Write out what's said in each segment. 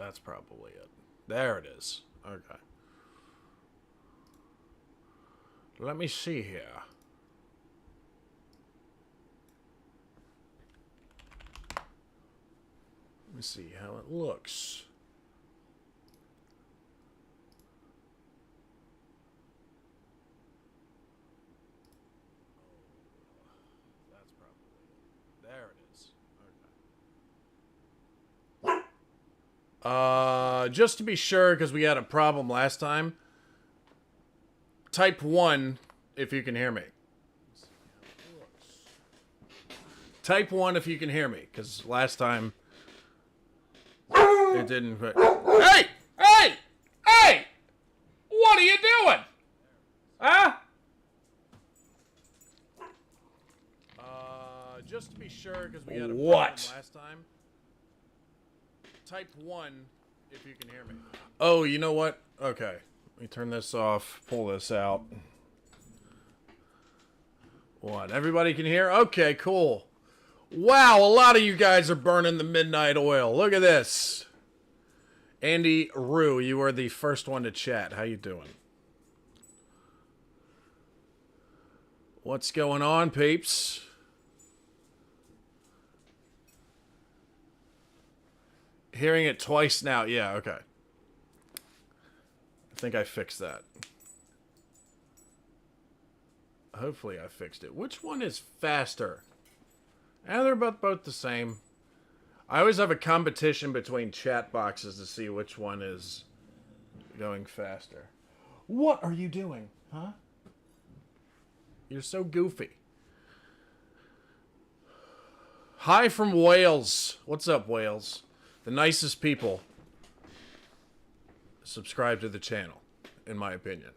That's probably it. There it is. Okay. Let me see here. Let me see how it looks. That's probably it. There it is. Okay. Just to be sure, because we had a problem last time, type 1 if you can hear me. Type 1 if you can hear me, because last time it didn't. Hey! Hey! Hey! What are you doing? Huh? Just to be sure, because we had a problem last time. Type 1 if you can hear me. Oh, you know what? Okay. Let me turn this off. Pull this out. What? Everybody can hear? Okay, cool. Wow, a lot of you guys are burning the midnight oil. Look at this. Andy Rue, you are the first one to chat. How you doing? What's going on, peeps? Hearing it twice now. Yeah, okay. I think I fixed that. Hopefully I fixed it. Which one is faster? And they're both the same. I always have a competition between chat boxes to see which one is going faster. What are you doing? Huh? You're so goofy. Hi from Wales. What's up, Wales? The nicest people subscribe to the channel, in my opinion.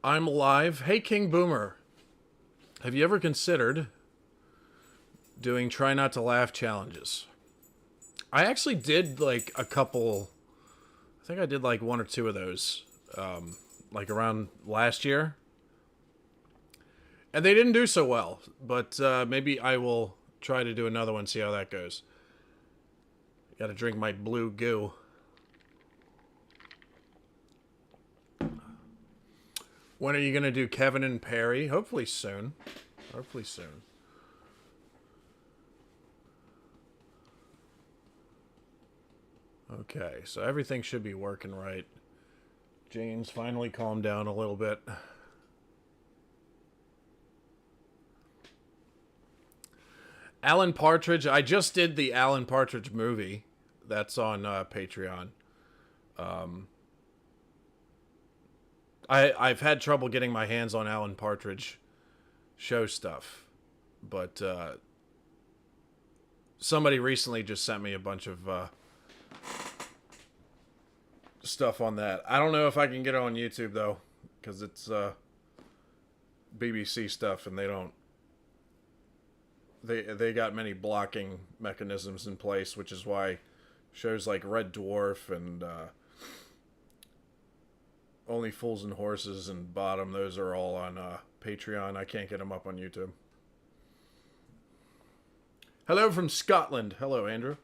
I'm alive. Hey, King Boomer. Have you ever considered doing try not to laugh challenges? I actually did like a couple. I think I did like 1 or 2 of those, like around last year. And they didn't do so well, but maybe I will try to do another one, see how that goes. Gotta drink my blue goo. When are you going to do Kevin and Perry? Hopefully soon. Hopefully soon. Okay, so everything should be working right. Jane's finally calmed down a little bit. Alan Partridge. I just did the Alan Partridge movie. That's on Patreon. I've had trouble getting my hands on Alan Partridge show stuff, but somebody recently just sent me a bunch of stuff on that. I don't know if I can get it on YouTube though, because it's BBC stuff, and they got many blocking mechanisms in place, which is why shows like Red Dwarf and Only Fools and Horses and Bottom, those are all on Patreon. I can't get them up on YouTube. Hello from Scotland. Hello, Andrew.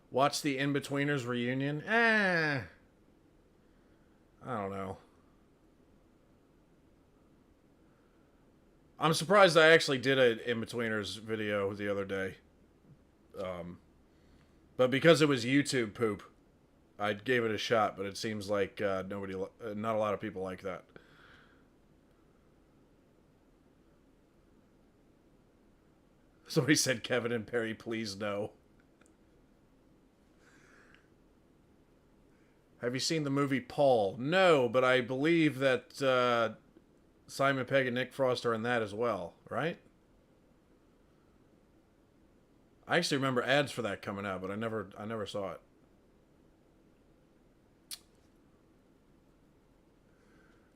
Watch the In-Betweeners reunion? I don't know. I'm surprised I actually did an In-Betweeners video the other day. But because it was YouTube poop, I gave it a shot, but it seems like not a lot of people like that. Somebody said, Kevin and Perry, please no. Have you seen the movie Paul? No, but I believe that Simon Pegg and Nick Frost are in that as well, right? I actually remember ads for that coming out, but I never saw it.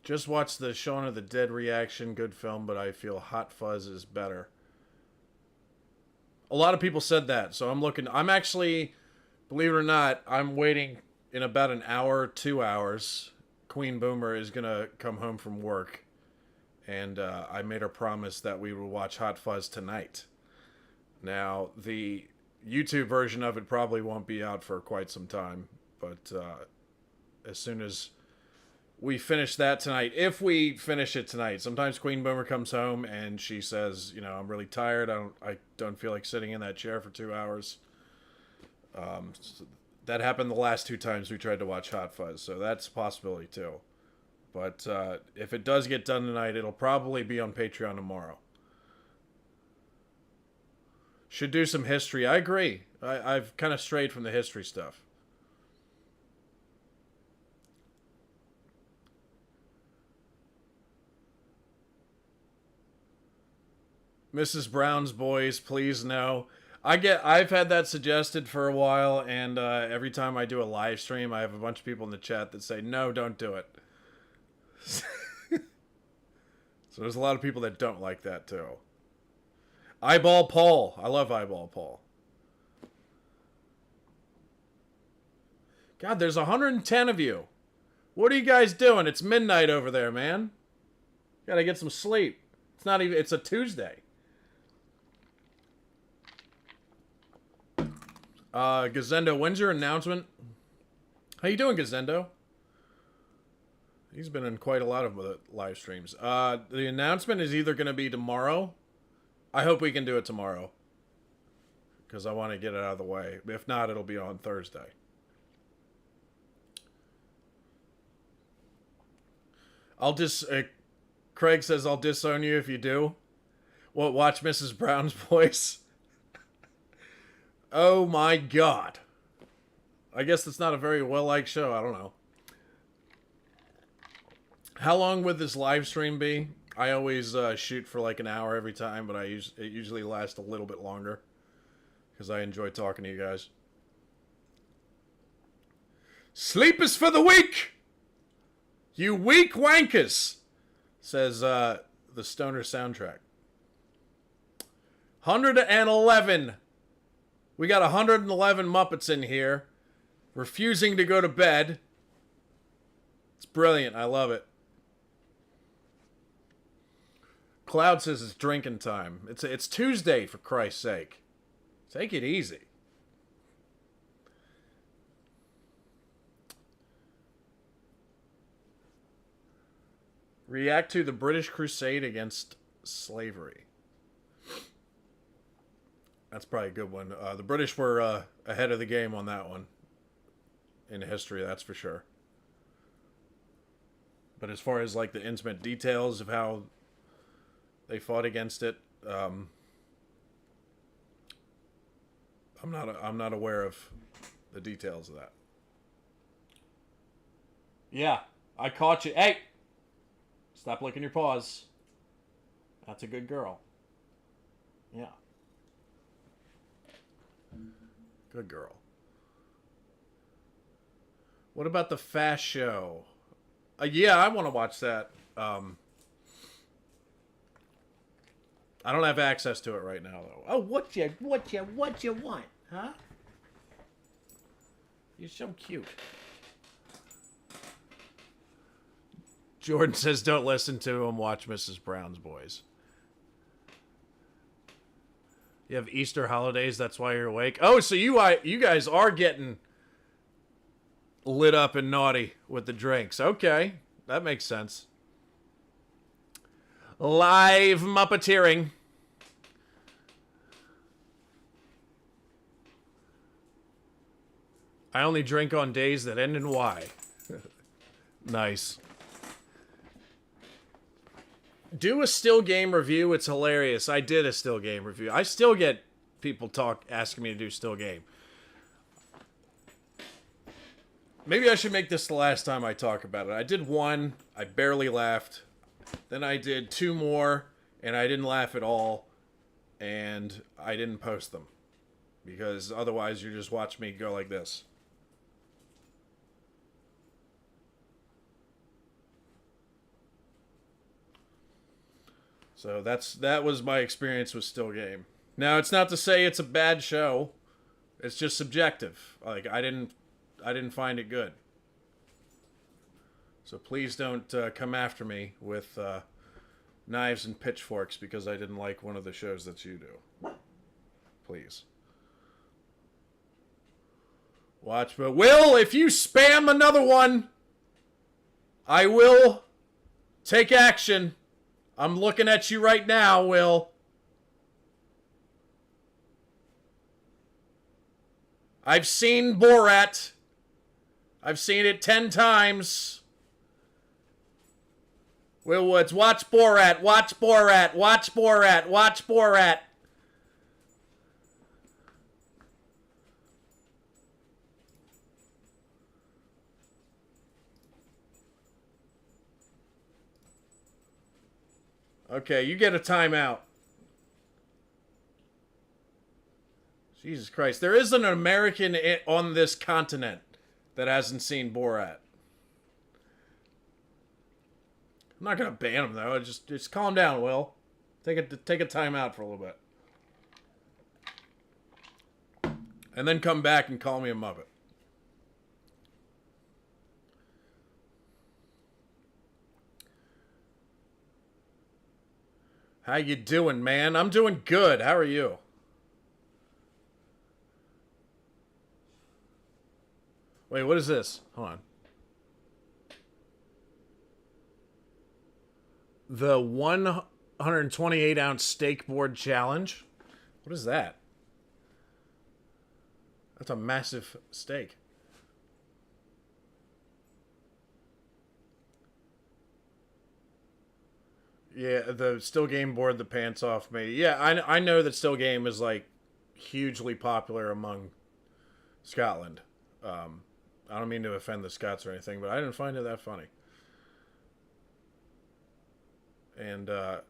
Just watched the Shaun of the Dead reaction. Good film, but I feel Hot Fuzz is better. A lot of people said that, so I'm actually, believe it or not, I'm waiting in about an hour, 2 hours. Queen Boomer is going to come home from work. and I made her promise that we would watch Hot Fuzz tonight. Now, the YouTube version of it probably won't be out for quite some time, but as soon as we finish that tonight, if we finish it tonight, sometimes Queen Boomer comes home and she says, you know, I'm really tired. I don't feel like sitting in that chair for 2 hours. So that happened the last 2 times we tried to watch Hot Fuzz, so that's a possibility too. But if it does get done tonight, it'll probably be on Patreon tomorrow. Should do some history. I agree. I've kind of strayed from the history stuff. Mrs. Brown's Boys, please no. I've had that suggested for a while, and every time I do a live stream, I have a bunch of people in the chat that say, no, don't do it. So there's a lot of people that don't like that, too. Eyeball Paul. I love Eyeball Paul. God, there's 110 of you. What are you guys doing? It's midnight over there, man. Gotta get some sleep. It's a Tuesday. Gazendo, when's your announcement? How you doing, Gazendo? He's been in quite a lot of live streams. The announcement is either going to be tomorrow. I hope we can do it tomorrow, because I want to get it out of the way. If not, it'll be on Thursday. Craig says I'll disown you if you do. What, watch Mrs. Brown's Voice? Oh my god. I guess it's not a very well-liked show. I don't know. How long would this live stream be? I always shoot for like an hour every time, but it usually lasts a little bit longer, because I enjoy talking to you guys. Sleep is for the weak! You weak wankers! Says the Stoner Soundtrack. 111. We got 111 Muppets in here, refusing to go to bed. It's brilliant. I love it. Cloud says it's drinking time. It's Tuesday, for Christ's sake. Take it easy. React to the British Crusade against slavery. That's probably a good one. The British were ahead of the game on that one. In history, that's for sure. But as far as like the intimate details of how they fought against it, I'm not aware of the details of that. Yeah, I caught you. Hey, stop licking your paws. That's a good girl. Yeah. Good girl. What about the Fast Show? Yeah, I want to watch that. I don't have access to it right now, though. Oh, what you want, huh? You're so cute. Jordan says, don't listen to him. Watch Mrs. Brown's Boys. You have Easter holidays, that's why you're awake. Oh, so you guys are getting lit up and naughty with the drinks. Okay, that makes sense. Live Muppeteering. I only drink on days that end in Y. Nice. Do a still game review. It's hilarious. I did a still game review. I still get people asking me to do still game. Maybe I should make this the last time I talk about it. I did one. I barely laughed. Then I did 2 more, and I didn't laugh at all. And I didn't post them, because otherwise you just watch me go like this. So that was my experience with Still Game. Now, it's not to say it's a bad show. It's just subjective. Like, I didn't find it good. So please don't come after me with knives and pitchforks because I didn't like one of the shows that you do. Please. Watch, but Will, if you spam another one, I will take action. I'm looking at you right now, Will. I've seen Borat. I've seen it 10 times. Will Woods, watch Borat, watch Borat, watch Borat, watch Borat. Okay, you get a timeout. Jesus Christ. There isn't an American on this continent that hasn't seen Borat. I'm not going to ban him, though. Just calm down, Will. Take a timeout for a little bit. And then come back and call me a Muppet. How you doing, man? I'm doing good. How are you? Wait, what is this? Hold on. The 128-ounce steak board challenge? What is that? That's a massive steak. Yeah, the Still Game bored the pants off me. Yeah, I know that Still Game is, like, hugely popular among Scotland. I don't mean to offend the Scots or anything, but I didn't find it that funny. And the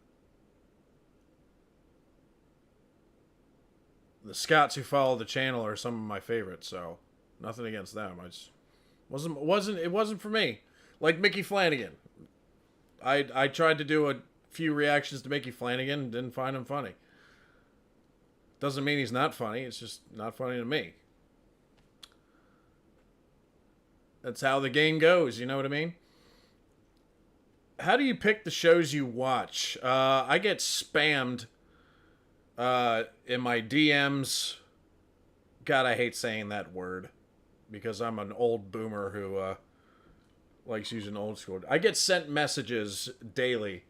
Scots who follow the channel are some of my favorites, so nothing against them. I just it wasn't for me. Like Mickey Flanagan. I tried to do a few reactions to Mickey Flanagan and didn't find him funny. Doesn't mean he's not funny, it's just not funny to me. That's how the game goes, you know what I mean? How do you pick the shows you watch? I get spammed in my DMs. God, I hate saying that word because I'm an old boomer who likes using old school. I get sent messages daily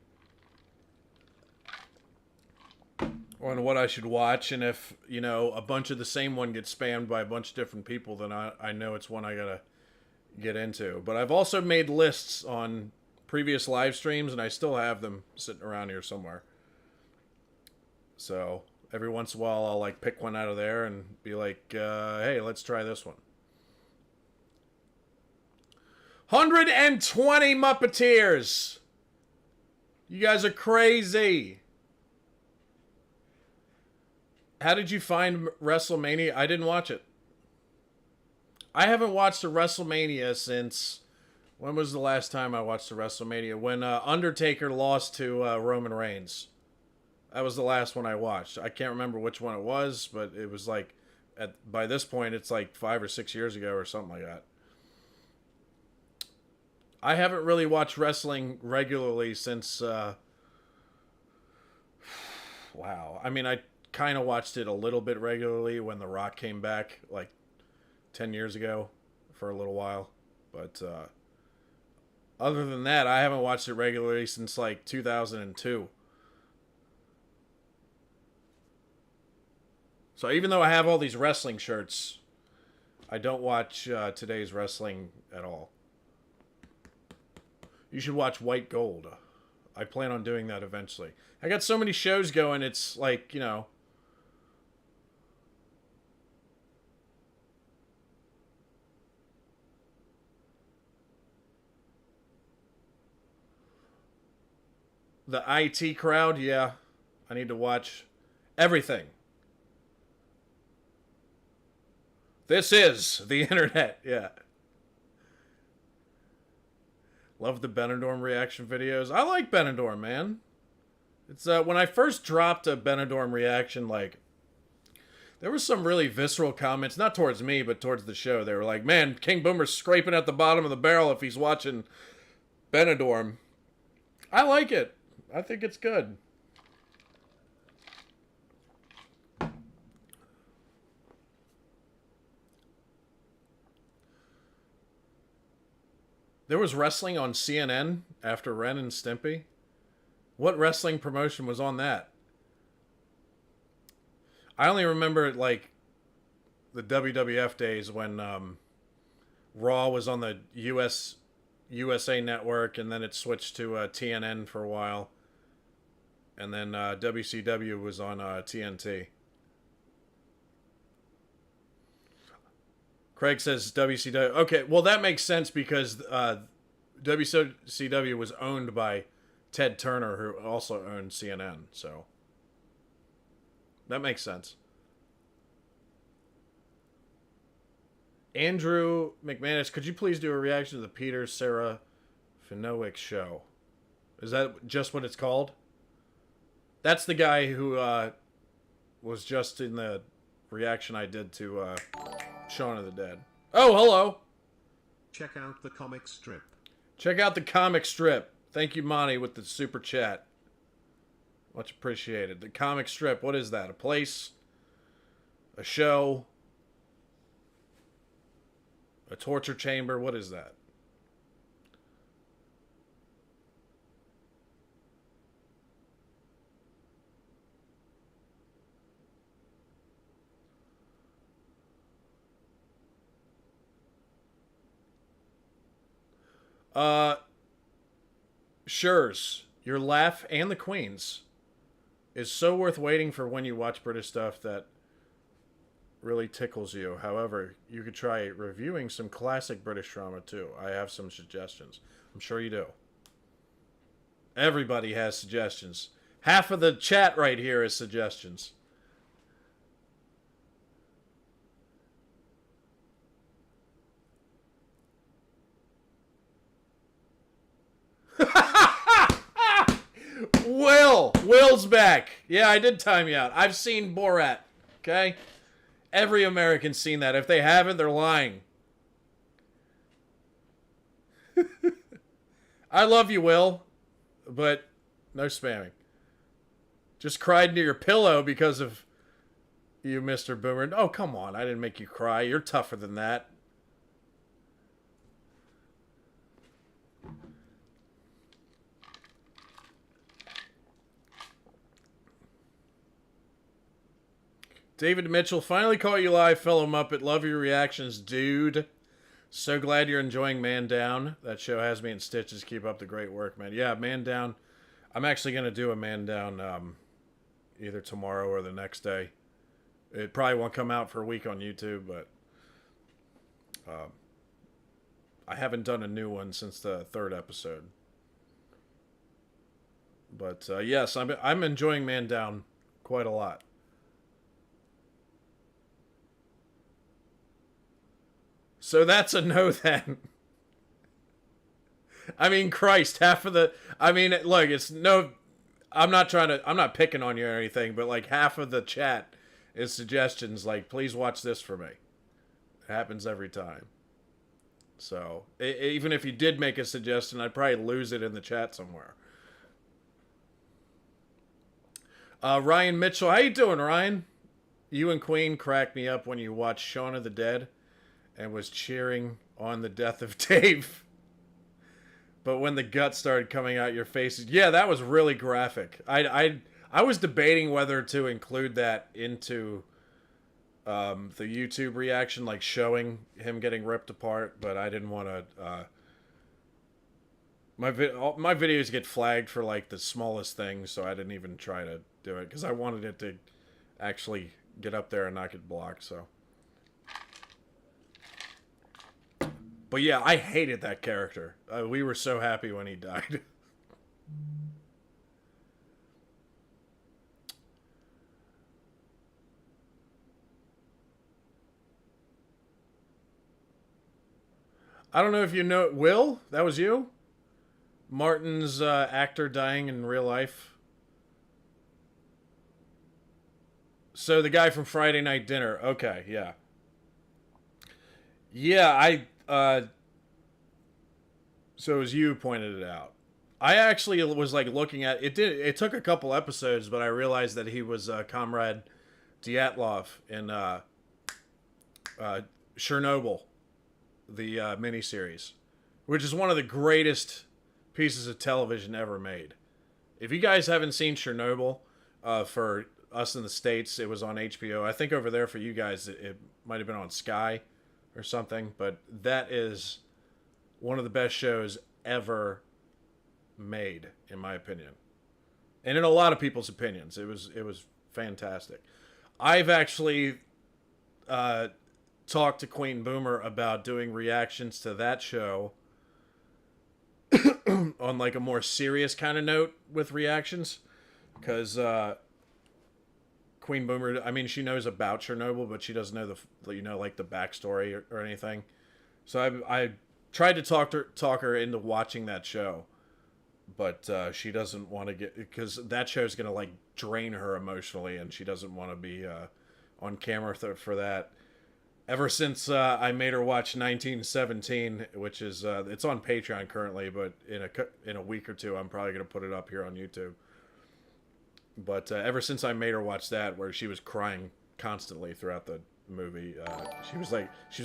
on what I should watch, and if, you know, a bunch of the same one gets spammed by a bunch of different people, then I know it's one I gotta get into. But I've also made lists on previous live streams, and I still have them sitting around here somewhere. So every once in a while, I'll like pick one out of there and be like, hey, let's try this one. 120 Muppeteers! You guys are crazy! How did you find WrestleMania? I didn't watch it. I haven't watched a WrestleMania since... When was the last time I watched a WrestleMania? When Undertaker lost to Roman Reigns. That was the last one I watched. I can't remember which one it was, but it was like... by this point, it's like 5 or 6 years ago or something like that. I haven't really watched wrestling regularly since... wow. I mean, I kind of watched it a little bit regularly when The Rock came back, like 10 years ago for a little while. But other than that, I haven't watched it regularly since like 2002. So even though I have all these wrestling shirts, I don't watch today's wrestling at all. You should watch White Gold. I plan on doing that eventually. I got so many shows going, it's like, you know... The IT crowd, yeah. I need to watch everything. This is the internet, yeah. Love the Benidorm reaction videos. I like Benidorm, man. It's when I first dropped a Benidorm reaction, like, there were some really visceral comments, not towards me, but towards the show. They were like, man, King Boomer's scraping at the bottom of the barrel if he's watching Benidorm. I like it. I think it's good. There was wrestling on CNN after Ren and Stimpy. What wrestling promotion was on that? I only remember like the WWF days when Raw was on the USA Network, and then it switched to TNN for a while, and then WCW was on TNT. Craig says WCW. Okay, well that makes sense because WCW was owned by Ted Turner, who also owned CNN. So that makes sense. Andrew McManus, could you please do a reaction to the Peter Sarah Fenwick show? Is that just what it's called? That's the guy who was just in the reaction I did to Shaun of the Dead. Oh, hello. Check out the comic strip. Check out the comic strip. Thank you, Monty, with the super chat. Much appreciated. The comic strip, what is that? A place? A show? A torture chamber? What is that? Shures, your laugh and the Queen's is so worth waiting for when you watch British stuff that really tickles you. However, you could try reviewing some classic British drama too. I have some suggestions. I'm sure you do. Everybody has suggestions. Half of the chat right here is suggestions. Will's back. Yeah, I did time you out. I've seen Borat. Okay? Every American's seen that. If they haven't, they're lying. I love you, Will, but no spamming. Just cried near your pillow because of you, Mr. Boomer. Oh, come on. I didn't make you cry. You're tougher than that. David Mitchell, finally caught you live, fellow Muppet. Love your reactions, dude. So glad you're enjoying Man Down. That show has me in stitches. Keep up the great work, man. Yeah, Man Down. I'm actually going to do a Man Down either tomorrow or the next day. It probably won't come out for a week on YouTube, but I haven't done a new one since the third episode. But yes, I'm enjoying Man Down quite a lot. So that's a no then. I mean, Christ, half of the... I mean, look, it's no... I'm not picking on you or anything, but like half of the chat is suggestions like, please watch this for me. It happens every time. So, even if you did make a suggestion, I'd probably lose it in the chat somewhere. Ryan Mitchell, how you doing, Ryan? You and Queen cracked me up when you watched Shaun of the Dead and was cheering on the death of Dave. But when the guts started coming out your faces, yeah, that was really graphic. I was debating whether to include that into the YouTube reaction, like showing him getting ripped apart, but I didn't want to. My videos get flagged for like the smallest things, so I didn't even try to do it because I wanted it to actually get up there and not get blocked. So. But yeah, I hated that character. We were so happy when he died. I don't know if you know... Will? That was you? Martin's actor dying in real life. So the guy from Friday Night Dinner. Okay, yeah. Yeah, so it was you who pointed it out. I actually was like looking at it. It took a couple episodes, but I realized that he was Comrade Dyatlov in Chernobyl, the miniseries, which is one of the greatest pieces of television ever made. If you guys haven't seen Chernobyl, for us in the States, it was on HBO. I think over there for you guys, it might have been on Sky or something. But that is one of the best shows ever made, in my opinion, and in a lot of people's opinions. It was fantastic. I've actually talked to Queen Boomer about doing reactions to that show on like a more serious kind of note with reactions, because Queen Boomer, I mean, she knows about Chernobyl, but she doesn't know like the backstory or anything. So I tried to talk her into watching that show, but she doesn't want to get, because that show's gonna like drain her emotionally, and she doesn't want to be on camera for that. Ever since I made her watch 1917, which is it's on Patreon currently, but in a week or two, I'm probably gonna put it up here on YouTube. But ever since I made her watch that, where she was crying constantly throughout the movie, she was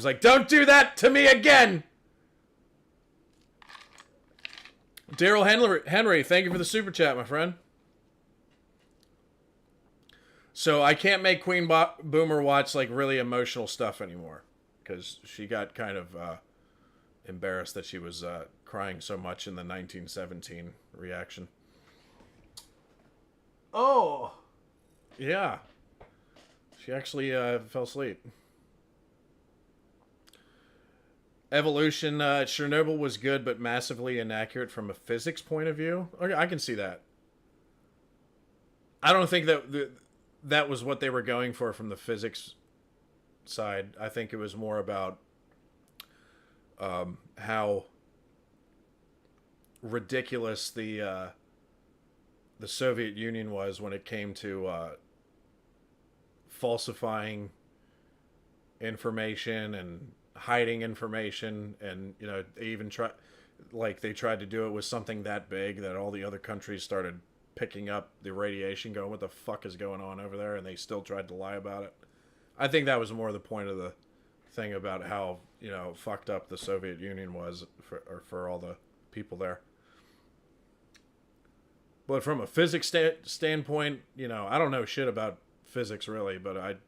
like, "Don't do that to me again." Daryl Henry, thank you for the super chat, my friend. So I can't make Queen Boomer watch like really emotional stuff anymore, because she got kind of embarrassed that she was crying so much in the 1917 reaction. Oh, yeah. She actually fell asleep. Evolution, Chernobyl was good, but massively inaccurate from a physics point of view. Okay, I can see that. I don't think that was what they were going for from the physics side. I think it was more about how ridiculous the Soviet Union was when it came to falsifying information and hiding information, and they even they tried to do it with something that big that all the other countries started picking up the radiation, going, "What the fuck is going on over there?" And they still tried to lie about it. I think that was more the point of the thing about how fucked up the Soviet Union was for all the people there. But from a physics standpoint, I don't know shit about physics really, but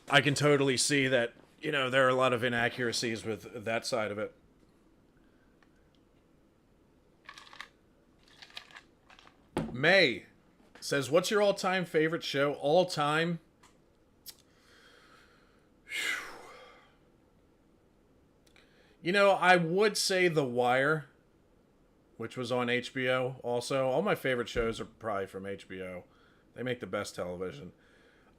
I can totally see that there are a lot of inaccuracies with that side of it. May says, "What's your all-time favorite show?" All time. I would say The Wire, which was on HBO also. All my favorite shows are probably from HBO. They make the best television.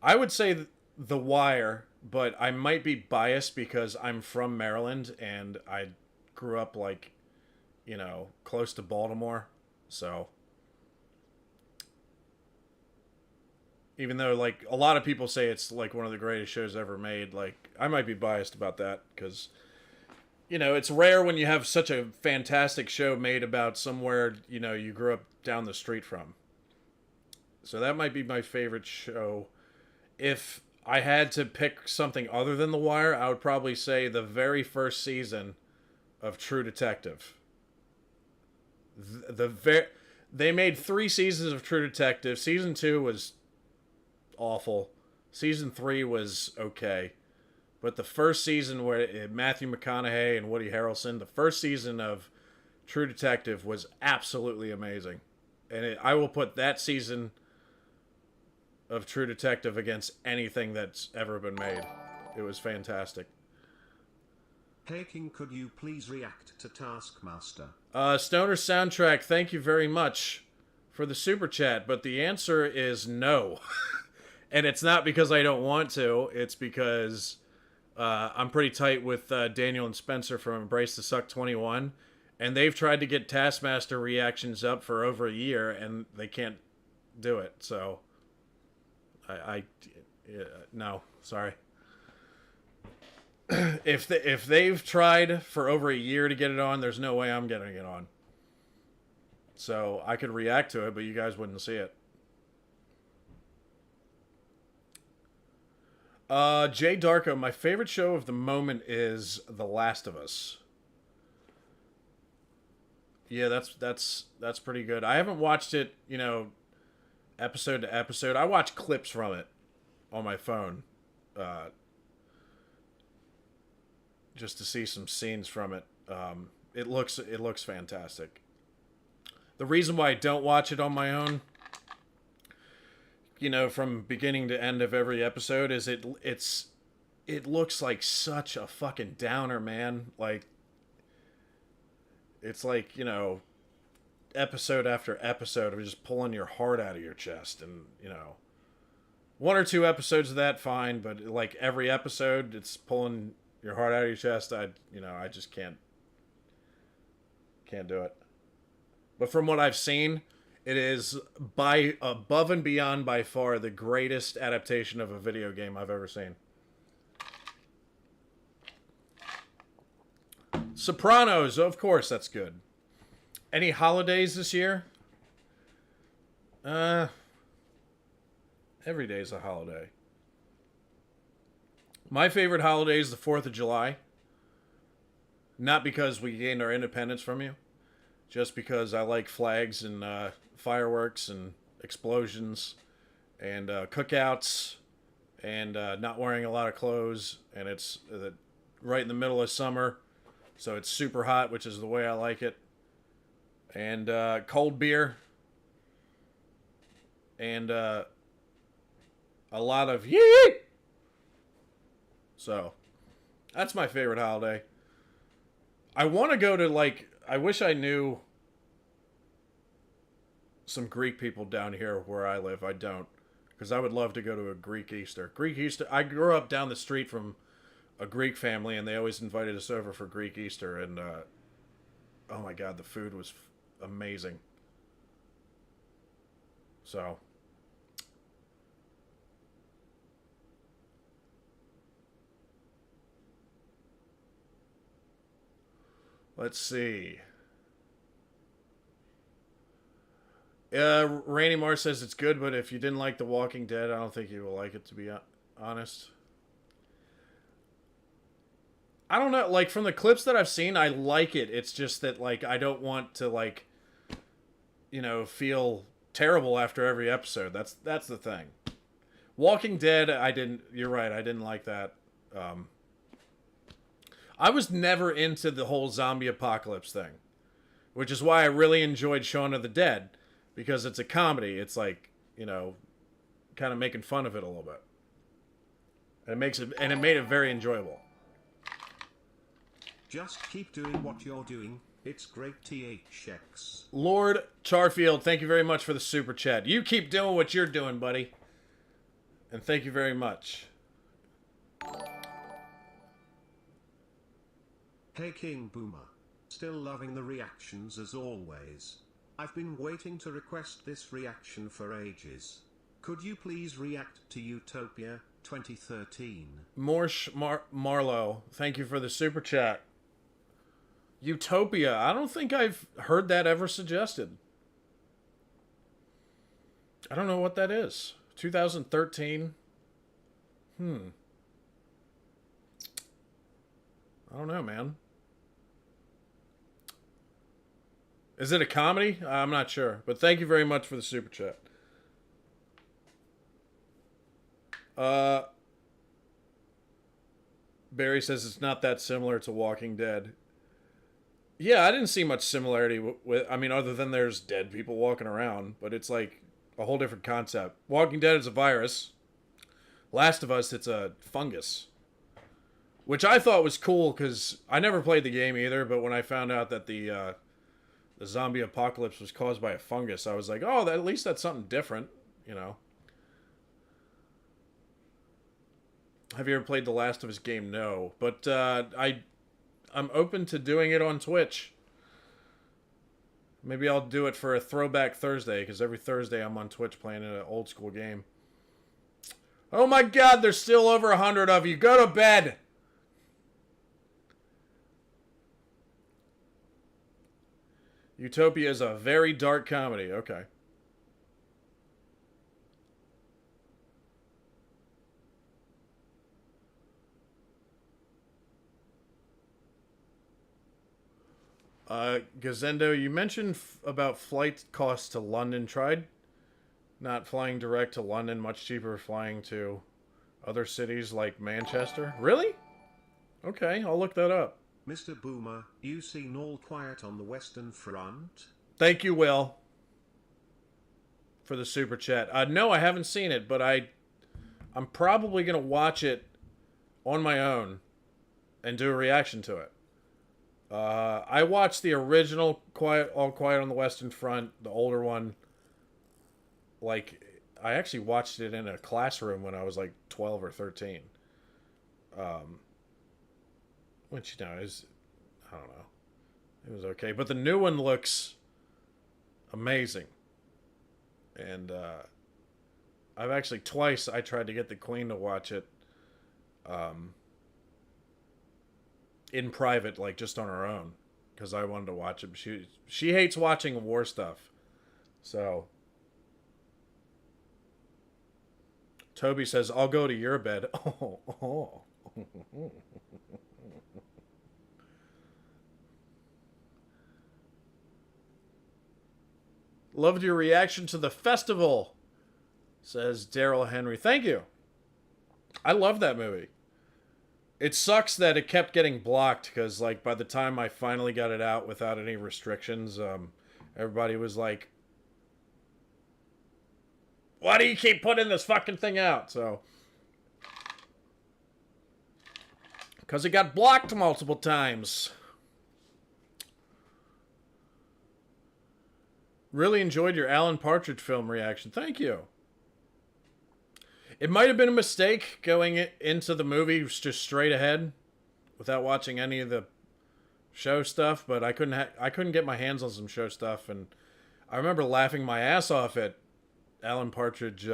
I would say The Wire, but I might be biased because I'm from Maryland and I grew up close to Baltimore. So even though a lot of people say it's one of the greatest shows ever made, I might be biased about that because it's rare when you have such a fantastic show made about somewhere you grew up down the street from. So that might be my favorite show. If I had to pick something other than The Wire, I would probably say the very first season of True Detective. They made 3 seasons of True Detective. Season 2 was awful. Season 3 was okay. But the first season where Matthew McConaughey and Woody Harrelson, the first season of True Detective was absolutely amazing. And I will put that season of True Detective against anything that's ever been made. It was fantastic. Hey King, could you please react to Taskmaster? Stoner Soundtrack, thank you very much for the super chat, but the answer is no. And it's not because I don't want to, it's because I'm pretty tight with Daniel and Spencer from Embrace the Suck 21, and they've tried to get Taskmaster reactions up for over a year, and they can't do it, so no, sorry. If they've tried for over a year to get it on, there's no way I'm getting it on. So I could react to it, but you guys wouldn't see it. Jay Darko, my favorite show of the moment is The Last of Us. Yeah, that's pretty good. I haven't watched it, episode to episode. I watch clips from it on my phone, just to see some scenes from it. It looks fantastic. The reason why I don't watch it on my own, from beginning to end of every episode, is it looks like such a fucking downer, man. Like, it's like, episode after episode of just pulling your heart out of your chest. And, one or two episodes of that, fine. But, like, every episode, it's pulling your heart out of your chest. I just can't do it. But from what I've seen, it is by above and beyond by far the greatest adaptation of a video game I've ever seen. Sopranos, of course, that's good. Any holidays this year? Every day's a holiday. My favorite holiday is the 4th of July. Not because we gained our independence from you. Just because I like flags and fireworks and explosions and cookouts and not wearing a lot of clothes. And it's right in the middle of summer. So it's super hot, which is the way I like it. And cold beer. And a lot of yeet! So, that's my favorite holiday. I want to go to, I wish I knew some Greek people down here where I live. I don't. Because I would love to go to a Greek Easter. Greek Easter, I grew up down the street from a Greek family, and they always invited us over for Greek Easter, and oh my god, the food was amazing. So, let's see. Rainy Mars says it's good, but if you didn't like The Walking Dead, I don't think you will like it, to be honest. I don't know, like, from the clips that I've seen, I like it. It's just that, I don't want to, feel terrible after every episode. That's the thing. Walking Dead, you're right, I didn't like that. I was never into the whole zombie apocalypse thing, which is why I really enjoyed Shaun of the Dead, because it's a comedy. It's kind of making fun of it a little bit. And it made it very enjoyable. Just keep doing what you're doing. It's great, THX. Lord Charfield, thank you very much for the super chat. You keep doing what you're doing, buddy. And thank you very much. Hey King Boomer. Still loving the reactions as always. I've been waiting to request this reaction for ages. Could you please react to Utopia 2013? Marlowe, thank you for the super chat. Utopia. I don't think I've heard that ever suggested. I don't know what that is. 2013? I don't know, man. Is it a comedy? I'm not sure. But thank you very much for the super chat. Barry says it's not that similar to Walking Dead. Yeah, I didn't see much similarity other than there's dead people walking around, but it's like a whole different concept. Walking Dead is a virus. Last of Us, it's a fungus. Which I thought was cool, because I never played the game either, but when I found out that the zombie apocalypse was caused by a fungus, I was like, oh, at least that's something different, Have you ever played the Last of Us game? No. But I'm open to doing it on Twitch. Maybe I'll do it for a Throwback Thursday, because every Thursday I'm on Twitch playing an old school game. Oh my god, there's still over 100 of you. Go to bed! Utopia is a very dark comedy. Okay. Gazendo, you mentioned about flight costs to London. Tried not flying direct to London, much cheaper flying to other cities like Manchester. Really? Okay, I'll look that up. Mr. Boomer, you seen All Quiet on the Western Front? Thank you, Will, for the super chat. No, I haven't seen it, but I'm probably gonna watch it on my own and do a reaction to it. I watched the original All Quiet on the Western Front, the older one. Like, I actually watched it in a classroom when I was like 12 or 13. Which, you know, is, I don't know. It was okay. But the new one looks amazing. And I've actually twice I tried to get the Queen to watch it in private, like just on her own, because I wanted to watch it. She hates watching war stuff. So Toby says, I'll go to your bed. Oh. Loved your reaction to the festival, says Daryl Henry. Thank you. I love that movie. It sucks that it kept getting blocked because, like, by the time I finally got it out without any restrictions, everybody was like, why do you keep putting this fucking thing out? So, because it got blocked multiple times. Really enjoyed your Alan Partridge film reaction. Thank you. It might have been a mistake going into the movie just straight ahead without watching any of the show stuff, but I couldn't get my hands on some show stuff, and I remember laughing my ass off at Alan Partridge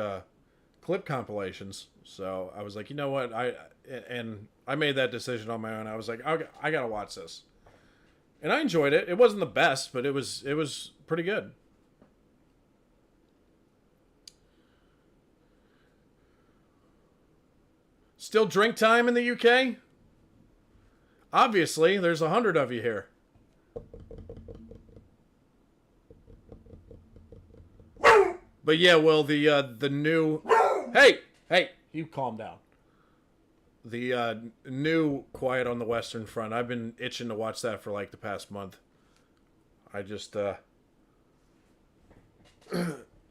clip compilations. So I was like, you know what? I made that decision on my own. I was like, I gotta watch this, and I enjoyed it. It wasn't the best, but it was pretty good. Still drink time in the UK? Obviously, there's 100 of you here. But yeah, well, the new... Hey, you calm down. The new Quiet on the Western Front. I've been itching to watch that for like the past month. I just... I'm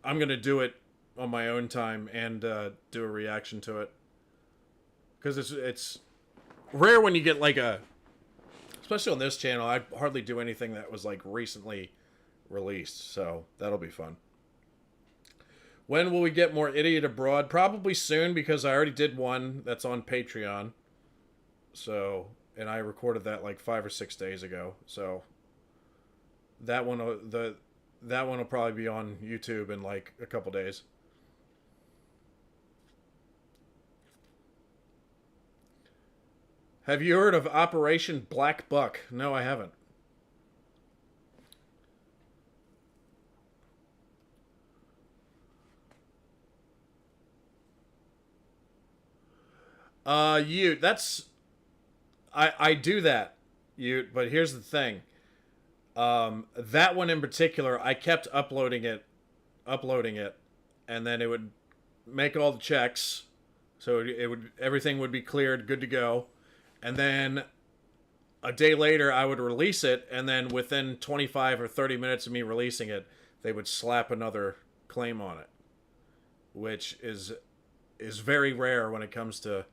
going to do it on my own time and do a reaction to it. Because it's rare when you get like especially on this channel, I hardly do anything that was like recently released, so that'll be fun. When will we get more Idiot Abroad? Probably soon, because I already did one that's on Patreon. So, and I recorded that like 5 or 6 days ago. So that one will probably be on YouTube in like a couple days. Have you heard of Operation Black Buck? No, I haven't. I do that. But here's the thing. That one in particular, I kept uploading it, and then it would make all the checks, so everything would be cleared, good to go. And then a day later, I would release it, and then within 25 or 30 minutes of me releasing it, they would slap another claim on it, which is very rare when it comes to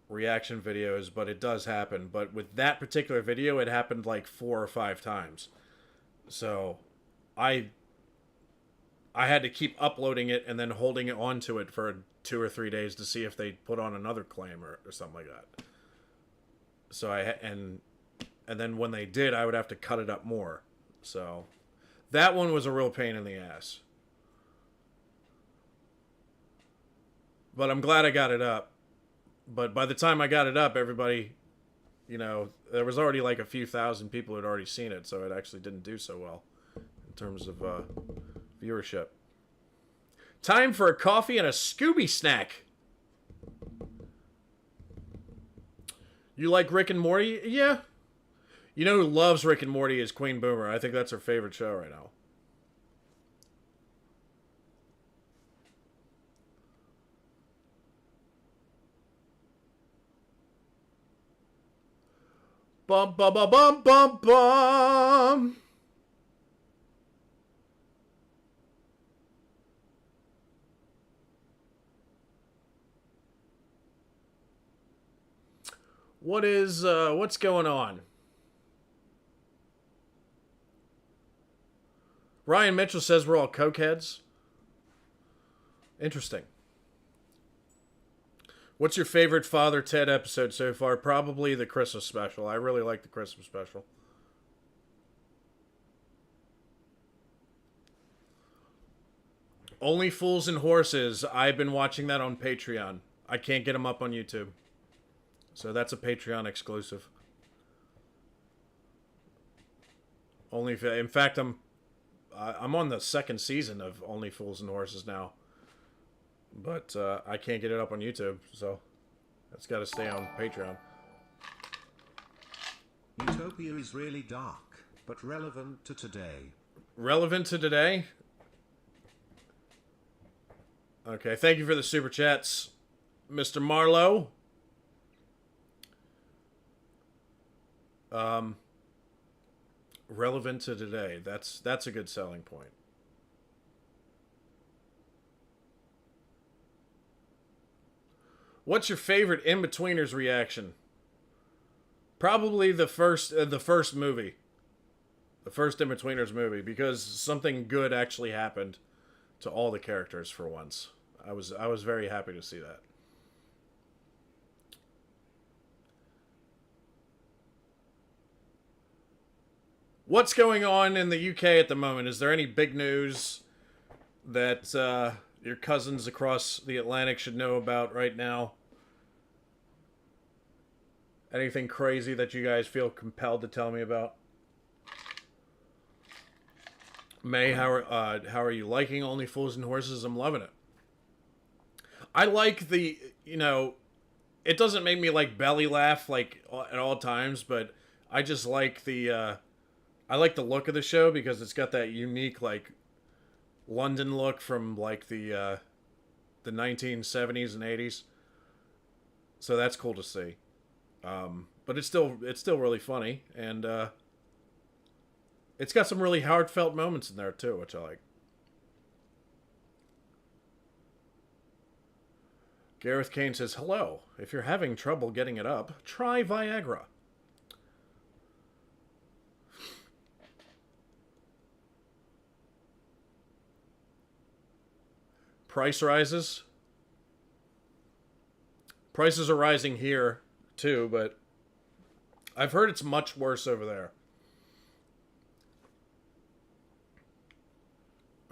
reaction videos, but it does happen. But with that particular video, it happened like 4 or 5 times. So I had to keep uploading it and then holding it onto it for 2 or 3 days to see if they put on another claim or something like that. So and then when they did, I would have to cut it up more. So that one was a real pain in the ass. But I'm glad I got it up. But by the time I got it up, everybody you know, there was already like a few thousand people who had already seen it, so it actually didn't do so well in terms of viewership. Time for a coffee and a Scooby snack. You like Rick and Morty? Yeah. You know who loves Rick and Morty is Queen Boomer. I think that's her favorite show right now. Bum bum bum bum bum bum. What's going on? Ryan Mitchell says we're all cokeheads. Interesting. What's your favorite Father Ted episode so far? Probably the Christmas special. I really like the Christmas special. Only Fools and Horses. I've been watching that on Patreon. I can't get them up on YouTube. So that's a Patreon exclusive. Only, in fact, I'm on the second season of Only Fools and Horses now, but I can't get it up on YouTube, so that's got to stay on Patreon. Utopia is really dark, but relevant to today. Relevant to today? Okay, thank you for the super chats, Mr. Marlowe. Relevant to today. That's a good selling point. What's your favorite In-Betweeners reaction? Probably the first movie. The first In-Betweeners movie, because something good actually happened to all the characters for once. I was very happy to see that. What's going on in the UK at the moment? Is there any big news that your cousins across the Atlantic should know about right now? Anything crazy that you guys feel compelled to tell me about? May, how are you liking Only Fools and Horses? I'm loving it. I like the, it doesn't make me like belly laugh like at all times, but I just like I like the look of the show because it's got that unique like London look from like the 1970s and 80s. So that's cool to see. But it's still really funny, and it's got some really heartfelt moments in there too, which I like. Gareth Kane says, hello. If you're having trouble getting it up, try Viagra. Price rises. Prices are rising here, too, but I've heard it's much worse over there.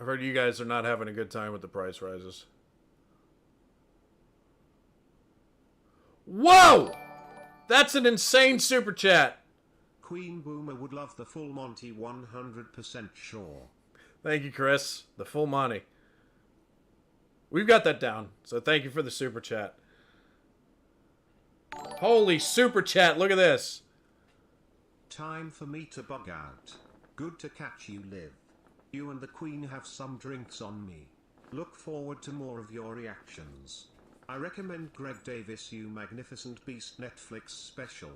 I've heard you guys are not having a good time with the price rises. Whoa! That's an insane super chat. Queen Boomer would love the full Monty, 100% sure. Thank you, Chris. The full Monty. We've got that down, so thank you for the super chat. Holy super chat, look at this. Time for me to bug out. Good to catch you live. You and the Queen have some drinks on me. Look forward to more of your reactions. I recommend Greg Davis' You Magnificent Beast Netflix special.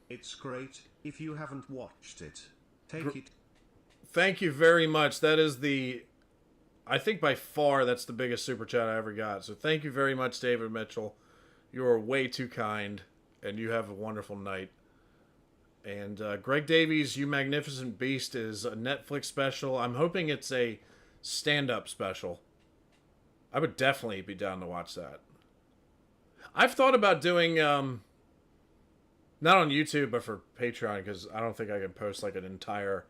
It's great, if you haven't watched it. Take it. Thank you very much. That is I think by far that's the biggest super chat I ever got. So thank you very much, David Mitchell. You are way too kind, and you have a wonderful night. And Greg Davies' You Magnificent Beast is a Netflix special. I'm hoping it's a stand-up special. I would definitely be down to watch that. I've thought about doing, not on YouTube, but for Patreon, because I don't think I can post like an entire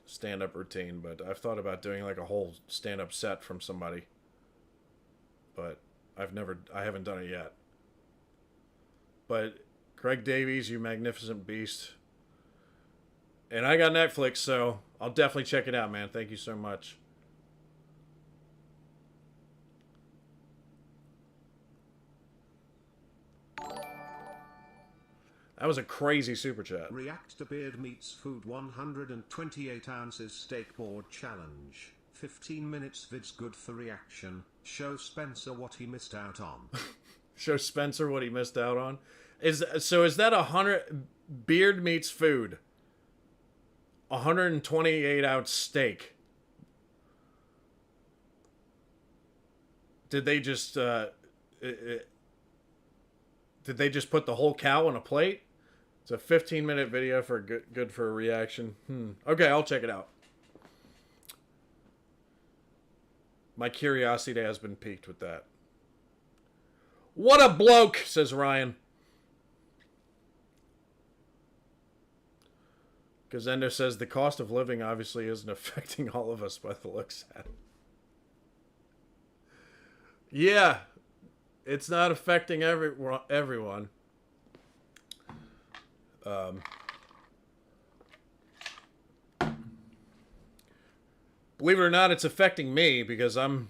stand-up routine, but I've thought about doing like a whole stand-up set from somebody. But I haven't done it yet. But Craig Davies, you magnificent beast. And I got Netflix, so I'll definitely check it out, man. Thank you so much. That was a crazy super chat. React to Beard Meats Food 128 ounces steak board challenge. 15 minutes vids good for reaction. Show Spencer what he missed out on. Show Spencer what he missed out on. Is that 100 Beard Meats Food? 128 ounce steak. Did they just put the whole cow on a plate? It's a 15-minute video for good for a reaction. Okay, I'll check it out. My curiosity has been piqued with that. What a bloke, says Ryan. Gazendo says the cost of living obviously isn't affecting all of us by the looks at it. Yeah, it's not affecting everyone. Believe it or not, it's affecting me because I've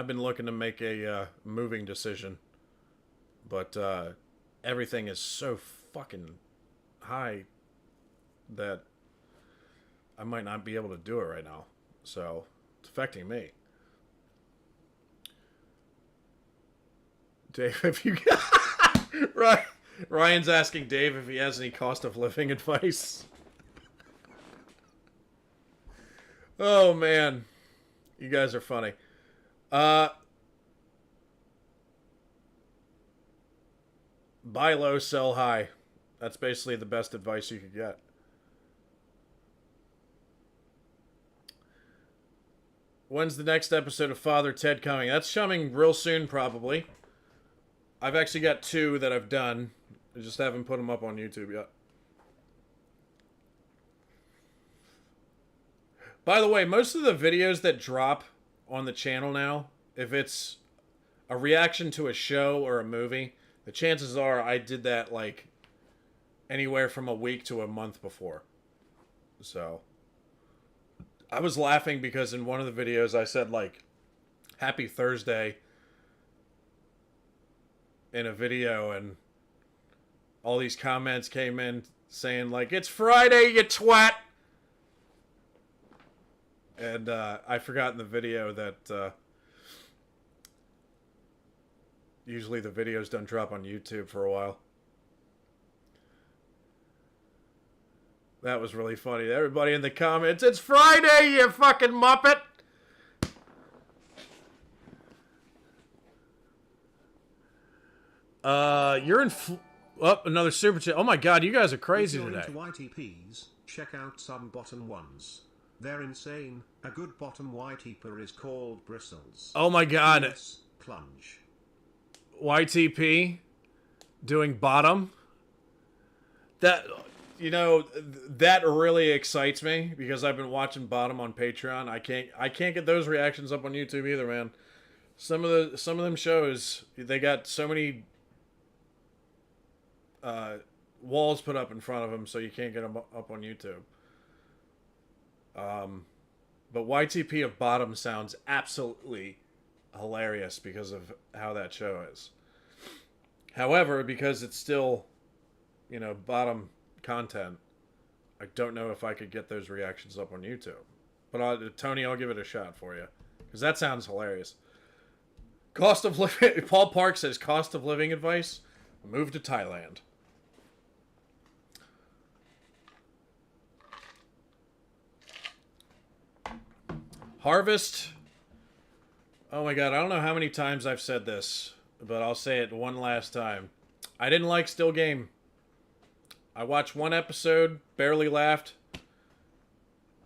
been looking to make a moving decision, but everything is so fucking high that I might not be able to do it right now. So it's affecting me. Dave, if you right. Ryan's asking Dave if he has any cost of living advice. Oh, man. You guys are funny. Buy low, sell high. That's basically the best advice you could get. When's the next episode of Father Ted coming? That's coming real soon, probably. I've actually got 2 that I've done. I just haven't put them up on YouTube yet. By the way, most of the videos that drop on the channel now, if it's a reaction to a show or a movie, the chances are I did that like anywhere from a week to a month before. So I was laughing because in one of the videos I said like Happy Thursday in a video, and all these comments came in saying like, it's Friday, you twat. And I forgot in the video that usually the videos don't drop on YouTube for a while. That was really funny. Everybody in the comments, it's Friday, you fucking muppet. You're in... another super chat. Oh my god, you guys are crazy today. If you're into YTPs, check out some bottom ones. They're insane. A good bottom YTPer is called Bristles. Oh my god. Yes, plunge. YTP doing bottom. That, you know, that really excites me because I've been watching bottom on Patreon. I can't get those reactions up on YouTube either, man. Some of them shows, they got so many walls put up in front of them, so you can't get them up on YouTube. But YTP of bottom sounds absolutely hilarious because of how that show is. However, because it's still, you know, bottom content, I don't know if I could get those reactions up on YouTube. But Tony, I'll give it a shot for you because that sounds hilarious. Cost of living. Paul Park says cost of living advice: move to Thailand. Harvest. Oh my god, I don't know how many times I've said this, but I'll say it one last time. I didn't like Still Game. I watched one episode, barely laughed,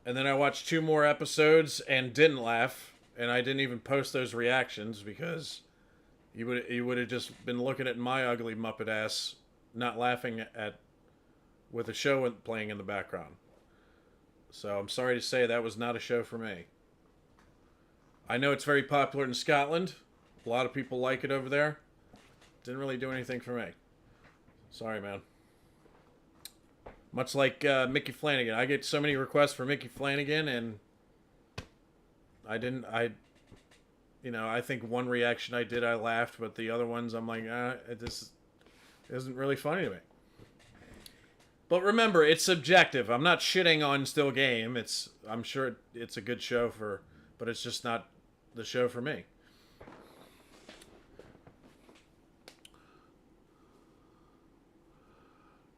and then I watched 2 more episodes and didn't laugh, and I didn't even post those reactions because you would have just been looking at my ugly Muppet ass, not laughing with a show playing in the background. So I'm sorry to say that was not a show for me. I know it's very popular in Scotland. A lot of people like it over there. Didn't really do anything for me. Sorry, man. Much like Mickey Flanagan. I get so many requests for Mickey Flanagan, and I think one reaction I did, I laughed, but the other ones, I'm like, this isn't really funny to me. But remember, it's subjective. I'm not shitting on Still Game. I'm sure it's a good show but it's just not the show for me.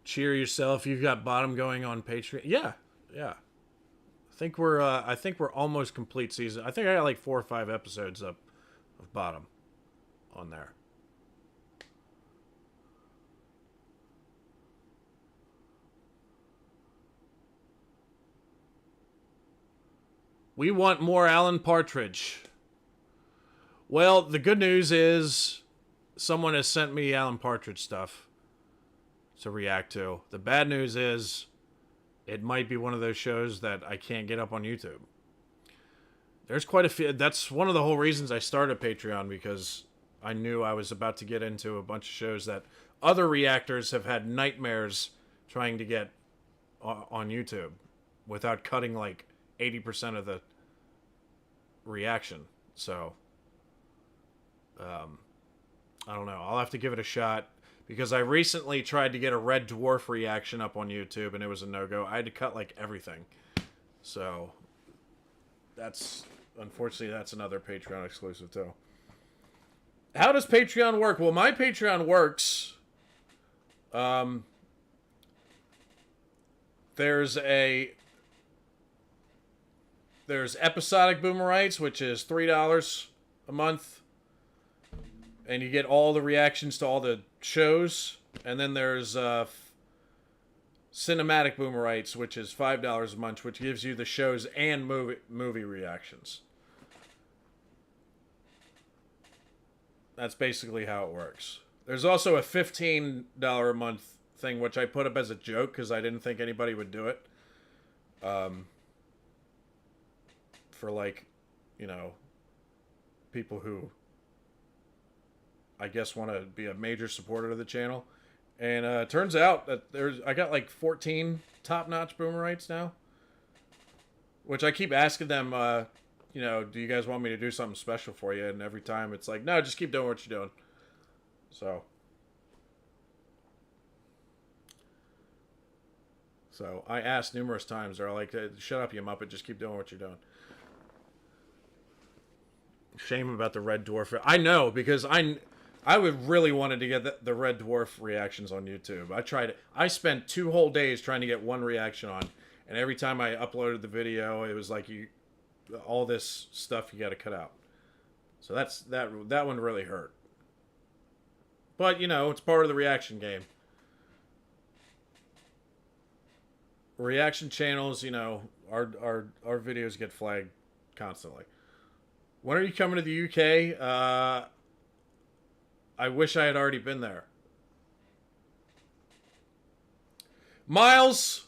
Cheer yourself. You've got Bottom going on Patreon. Yeah. I think we're almost complete season. I think I got like 4 or 5 episodes up of Bottom on there. We want more Alan Partridge. Well, the good news is someone has sent me Alan Partridge stuff to react to. The bad news is it might be one of those shows that I can't get up on YouTube. There's quite a few. That's one of the whole reasons I started Patreon, because I knew I was about to get into a bunch of shows that other reactors have had nightmares trying to get on YouTube without cutting like 80% of the reaction. So, I don't know. I'll have to give it a shot, because I recently tried to get a Red Dwarf reaction up on YouTube and it was a no-go. I had to cut like everything. So, unfortunately, that's another Patreon exclusive too. How does Patreon work? Well, my Patreon works. There's episodic Boomerites, which is $3 a month, and you get all the reactions to all the shows. And then there's cinematic Boomerites, which is $5 a month, which gives you the shows and movie reactions. That's basically how it works. There's also a $15 a month thing, which I put up as a joke because I didn't think anybody would do it. For like, people who I guess want to be a major supporter of the channel. And it turns out that I got like 14 top-notch Boomerites now. Which I keep asking them, do you guys want me to do something special for you? And every time it's like, no, just keep doing what you're doing. So I asked numerous times. They're like, shut up, you Muppet. Just keep doing what you're doing. Shame about the Red Dwarf. I know, because I would really wanted to get the Red Dwarf reactions on YouTube. I tried it. I spent 2 whole days trying to get one reaction on. And every time I uploaded the video, it was like, all this stuff you got to cut out. So that one really hurt. But, it's part of the reaction game. Reaction channels, our videos get flagged constantly. When are you coming to the UK? I wish I had already been there. Miles,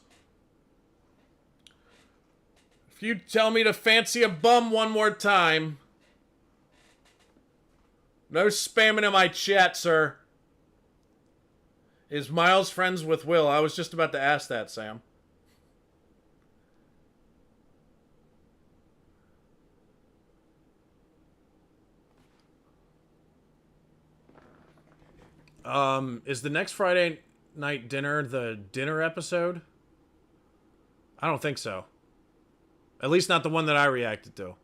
if you tell me to fancy a bum one more time, no spamming in my chat, sir. Is Miles friends with Will? I was just about to ask that, Sam. Is the next Friday night dinner the dinner episode? I don't think so. At least not the one that I reacted to.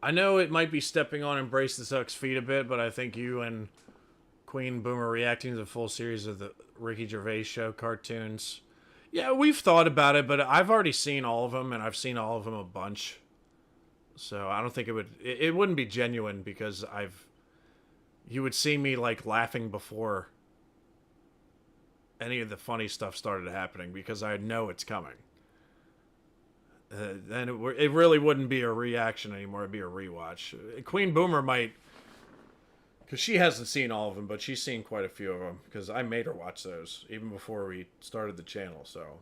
I know it might be stepping on Embrace the Suck's feet a bit, but I think you and Queen Boomer reacting to the full series of the Ricky Gervais show cartoons. Yeah, we've thought about it, but I've already seen all of them, and I've seen all of them a bunch. So I don't think it wouldn't be genuine, because you would see me like laughing before any of the funny stuff started happening, because I know it's coming. Then it really wouldn't be a reaction anymore. It'd be a rewatch. Queen Boomer might, because she hasn't seen all of them, but she's seen quite a few of them, because I made her watch those even before we started the channel. So,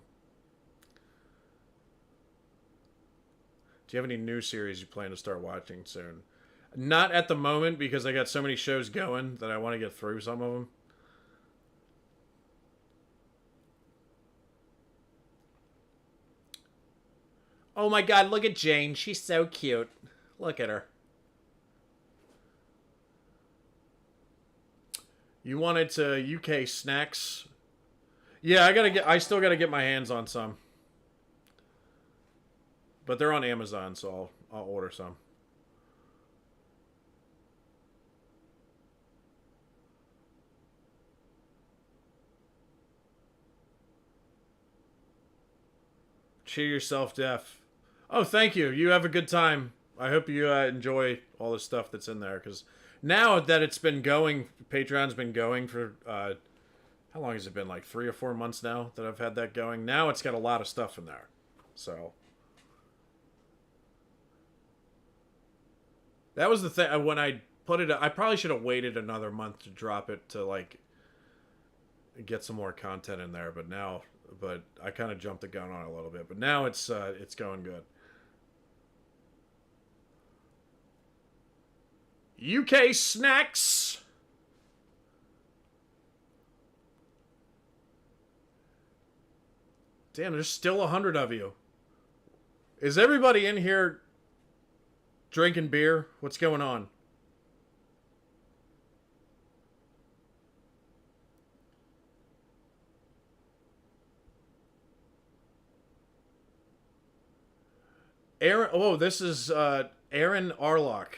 do you have any new series you plan to start watching soon? Not at the moment because I got so many shows going that I want to get through some of them. Oh my god, look at Jane. She's so cute. Look at her. You wanted to UK snacks? Yeah, I still gotta get my hands on some. But they're on Amazon, so I'll order some. Cheer yourself deaf. Oh, thank you. You have a good time. I hope you enjoy all the stuff that's in there. Because now that it's been going, Patreon's been going for how long has it been? Like 3 or 4 months now that I've had that going. Now it's got a lot of stuff in there. So that was the thing when I put it. I probably should have waited another month to drop it to like get some more content in there. But I kind of jumped the gun on it a little bit. But now it's going good. UK snacks. Damn, there's still 100 of you. Is everybody in here drinking beer? What's going on? Aaron, oh, this is Aaron Arlock.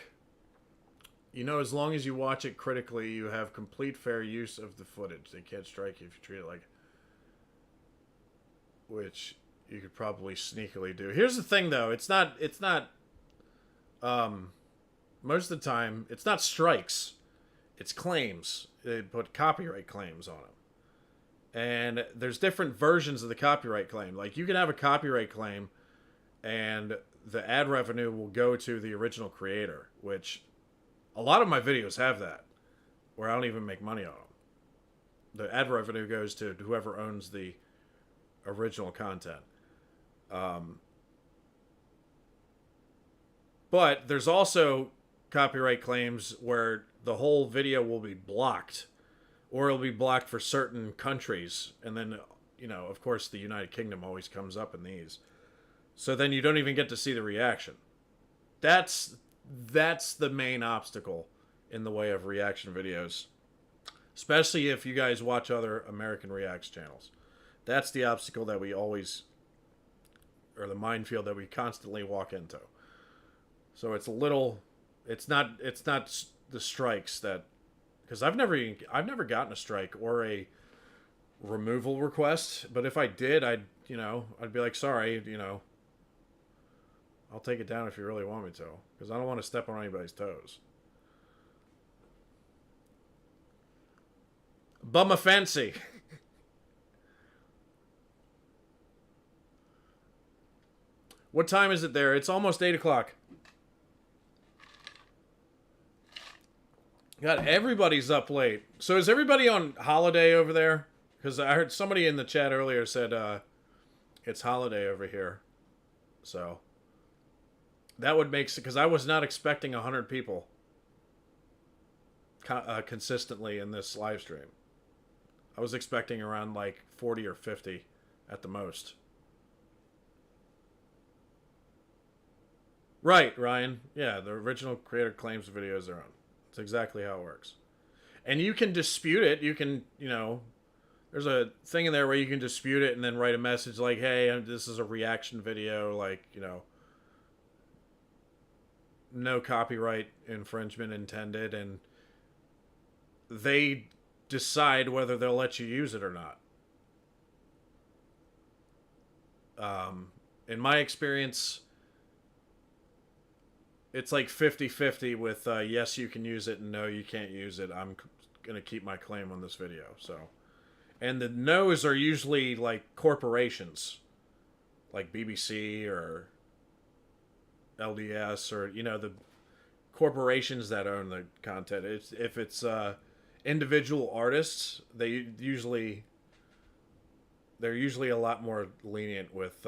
You know, as long as you watch it critically, you have complete fair use of the footage. They can't strike you if you treat it like... Which you could probably sneakily do. Here's the thing, though. It's not... most of the time, it's not strikes. It's claims. They put copyright claims on them. And there's different versions of the copyright claim. Like, you can have a copyright claim, and the ad revenue will go to the original creator, which... A lot of my videos have that, where I don't even make money on them. The ad revenue goes to whoever owns the original content. But there's also copyright claims where the whole video will be blocked, or it'll be blocked for certain countries. And then, you know, of course, the United Kingdom always comes up in these. So then you don't even get to see the reaction. That's the main obstacle in the way of reaction videos, especially if you guys watch other American reacts channels. That's the obstacle that we always, or the minefield that we constantly walk into. So it's a little, it's not the strikes that, because I've never gotten a strike or a removal request, but if I did, I'd be like, sorry, I'll take it down if you really want me to, because I don't want to step on anybody's toes. Bumma fancy. What time is it there? It's almost 8 o'clock. God, everybody's up late. So is everybody on holiday over there? Because I heard somebody in the chat earlier said it's holiday over here. So that would make sense, because I was not expecting 100 people consistently in this live stream. I was expecting around like 40 or 50 at the most. Right, Ryan. Yeah, the original creator claims the video is their own. That's exactly how it works. And you can dispute it. You can, there's a thing in there where you can dispute it and then write a message like, hey, this is a reaction video, like, no copyright infringement intended, and they decide whether they'll let you use it or not. In my experience, it's like 50-50 with yes, you can use it, and no, you can't use it. I'm going to keep my claim on this video. So, and the no's are usually like corporations, like BBC or LDS, or the corporations that own the content. If it's individual artists, they're usually a lot more lenient with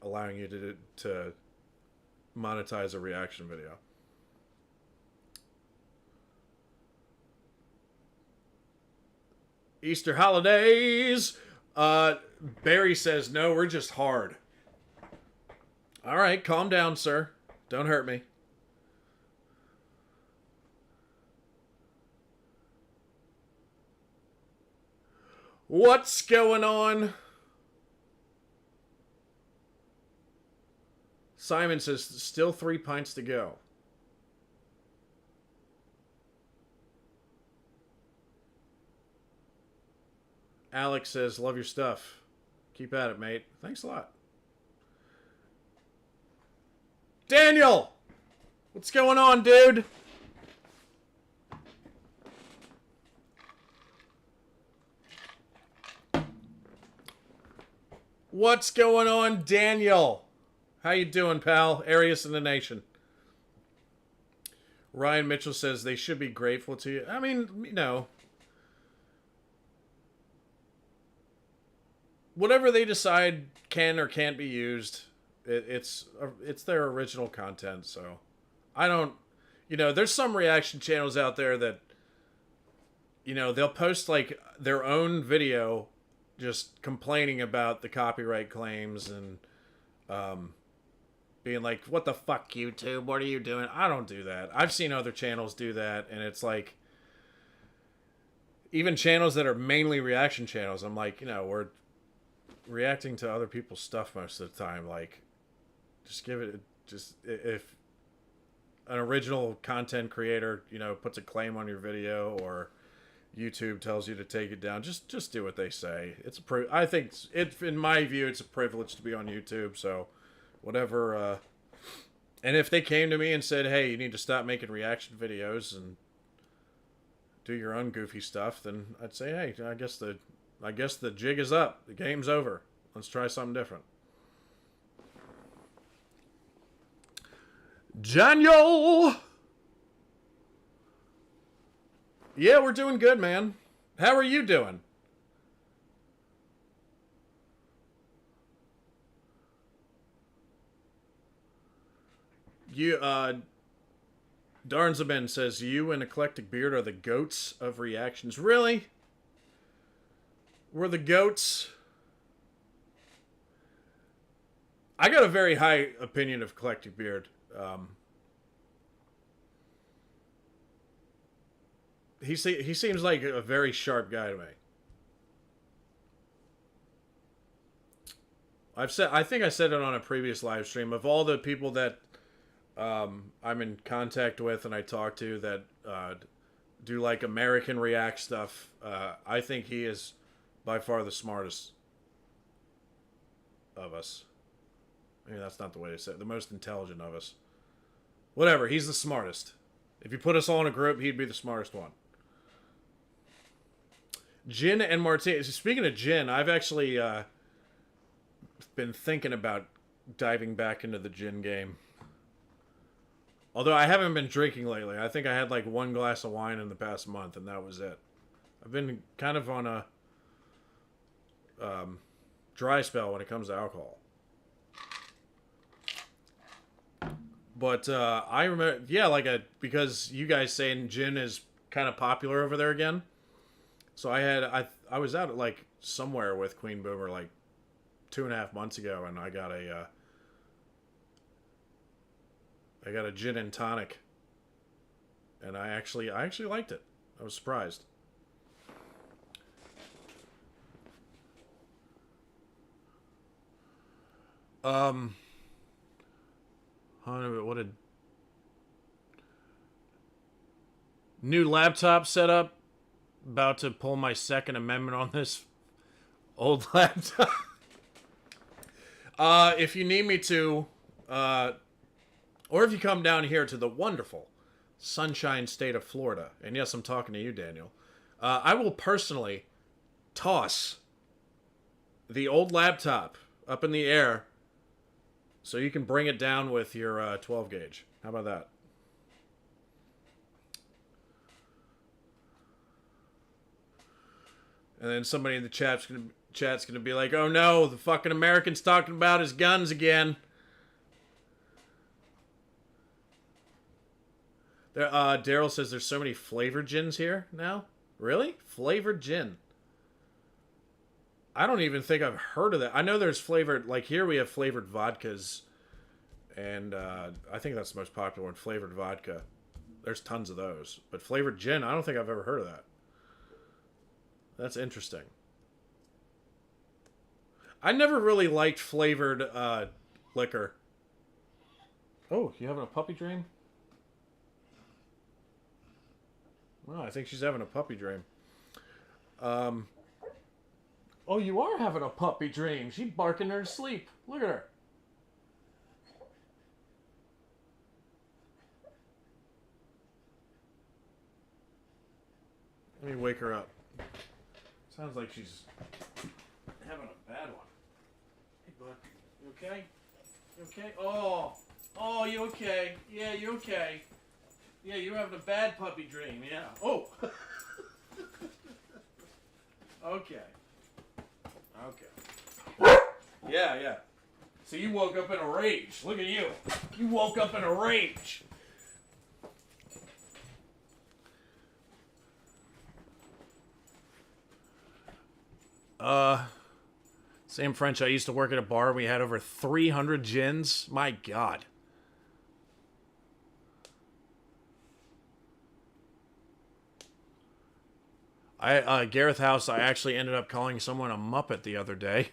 allowing you to monetize a reaction video. Easter holidays. Barry says, no, we're just hard. All right, calm down, sir. Don't hurt me. What's going on? Simon says, still 3 pints to go. Alex says, love your stuff. Keep at it, mate. Thanks a lot. Daniel! What's going on, dude? What's going on, Daniel? How you doing, pal? Arius in the Nation. Ryan Mitchell says they should be grateful to you. I mean, you know, whatever they decide can or can't be used, it's their original content. So I don't, you know, there's some reaction channels out there that, you know, they'll post like their own video just complaining about the copyright claims and being like, what the fuck, YouTube? What are you doing? I don't do that. I've seen other channels do that, and it's like, even channels that are mainly reaction channels, I'm like, you know, we're reacting to other people's stuff most of the time. Like, just give it, just, if an original content creator, you know, puts a claim on your video, or YouTube tells you to take it down, just do what they say. It's I think it, in my view, it's a privilege to be on YouTube. So whatever. And if they came to me and said, hey, you need to stop making reaction videos and do your own goofy stuff, then I'd say, hey, I guess the jig is up. The game's over. Let's try something different. Daniel! Yeah, we're doing good, man. How are you doing? You, Darnzaben says, you and Eclectic Beard are the goats of reactions. Really? We're the goats? I got a very high opinion of Eclectic Beard. He seems like a very sharp guy to me. I think I said it on a previous live stream. Of all the people that I'm in contact with and I talk to that do like American React stuff, I think he is by far the smartest of us. Maybe that's not the way to say it. The most intelligent of us. Whatever, he's the smartest. If you put us all in a group, he'd be the smartest one. Gin and Martini. Speaking of gin, I've actually been thinking about diving back into the gin game. Although I haven't been drinking lately. I think I had like one glass of wine in the past month, and that was it. I've been kind of on a dry spell when it comes to alcohol. But I remember, yeah, because you guys saying gin is kind of popular over there again. So I was out at like somewhere with Queen Boomer like 2.5 months ago, and I got a gin and tonic, and I actually liked it. I was surprised. What a new laptop setup. About to pull my Second Amendment on this old laptop. If you need me to, or if you come down here to the wonderful Sunshine State of Florida, and yes, I'm talking to you, Daniel, I will personally toss the old laptop up in the air so you can bring it down with your 12 gauge. How about that? And then somebody in the chat's gonna be like, "Oh no, the fucking American's talking about his guns again." Daryl says there's so many flavored gins here now. Really? Flavored gin? I don't even think I've heard of that. I know there's flavored, like here we have flavored vodkas, and I think that's the most popular one, flavored vodka. There's tons of those. But flavored gin, I don't think I've ever heard of that. That's interesting. I never really liked flavored liquor. Oh, you having a puppy dream? Oh, I think she's having a puppy dream. Oh, you are having a puppy dream. She's barking her to sleep. Look at her. Let me wake her up. Sounds like she's having a bad one. Hey, bud. You okay? You okay? Oh, you okay? Yeah, you okay? Yeah, you're having a bad puppy dream. Yeah. Oh. Okay. Okay. Yeah. So you woke up in a rage. Look at you. You woke up in a rage. Sam French, I used to work at a bar. We had over 300 gins. My God. Gareth House, I actually ended up calling someone a Muppet the other day,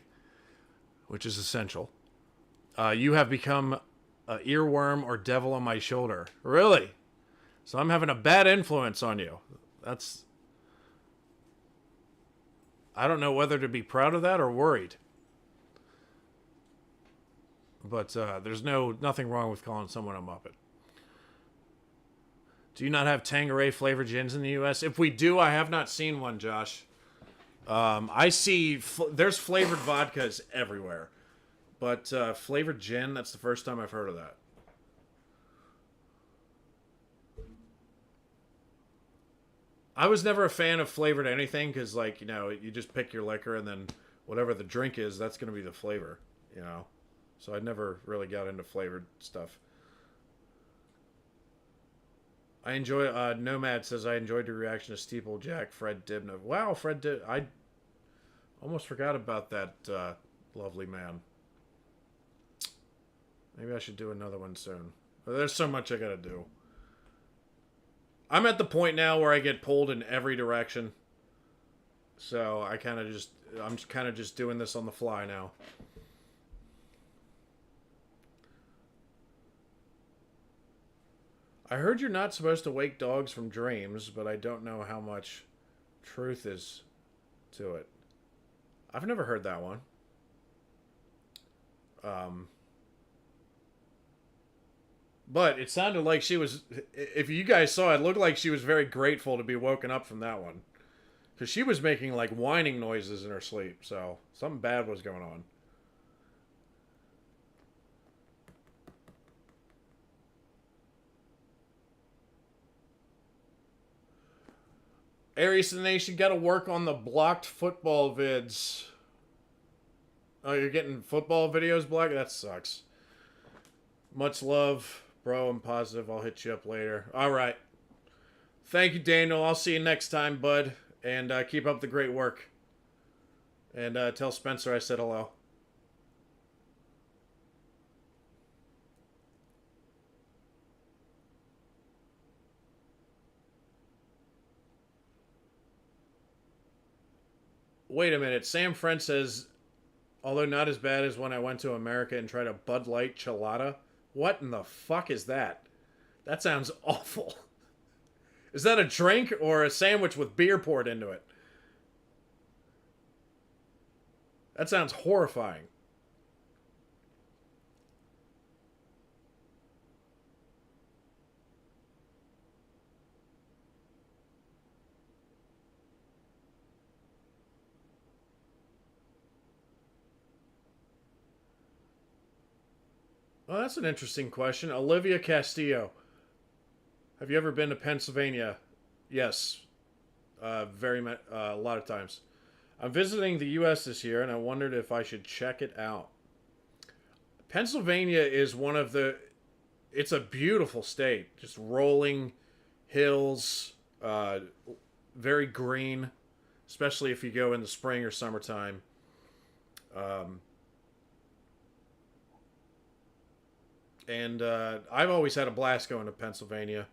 which is essential. You have become an earworm or devil on my shoulder. Really? So I'm having a bad influence on you. That's... I don't know whether to be proud of that or worried. But there's nothing wrong with calling someone a Muppet. Do you not have Tanqueray flavored gins in the U.S.? If we do, I have not seen one, Josh. I see there's flavored vodkas everywhere. But flavored gin, that's the first time I've heard of that. I was never a fan of flavored anything because, like, you just pick your liquor and then whatever the drink is, that's going to be the flavor, So I never really got into flavored stuff. I enjoy, Nomad says, I enjoyed your reaction to Steeplejack, Fred Dibna. Wow, I almost forgot about that lovely man. Maybe I should do another one soon. But there's so much I gotta do. I'm at the point now where I get pulled in every direction. So I'm kind of just doing this on the fly now. I heard you're not supposed to wake dogs from dreams, but I don't know how much truth is to it. I've never heard that one. But it sounded like she was, if you guys saw it, it looked like she was very grateful to be woken up from that one. Because she was making like whining noises in her sleep, so something bad was going on. Aries Nation, gotta work on the blocked football vids. Oh, you're getting football videos blocked? That sucks. Much love, bro. I'm positive I'll hit you up later. Alright. Thank you, Daniel. I'll see you next time, bud. And keep up the great work. And tell Spencer I said hello. Wait a minute. Sam French says, although not as bad as when I went to America and tried a Bud Light Chelada. What in the fuck is that? That sounds awful. Is that a drink or a sandwich with beer poured into it? That sounds horrifying. Well, that's an interesting question. Olivia Castillo. Have you ever been to Pennsylvania? Yes. A lot of times. I'm visiting the U.S. this year, and I wondered if I should check it out. Pennsylvania is one of the... It's a beautiful state. Just rolling hills. Very green. Especially if you go in the spring or summertime. Um, and I've always had a blast going to Pennsylvania.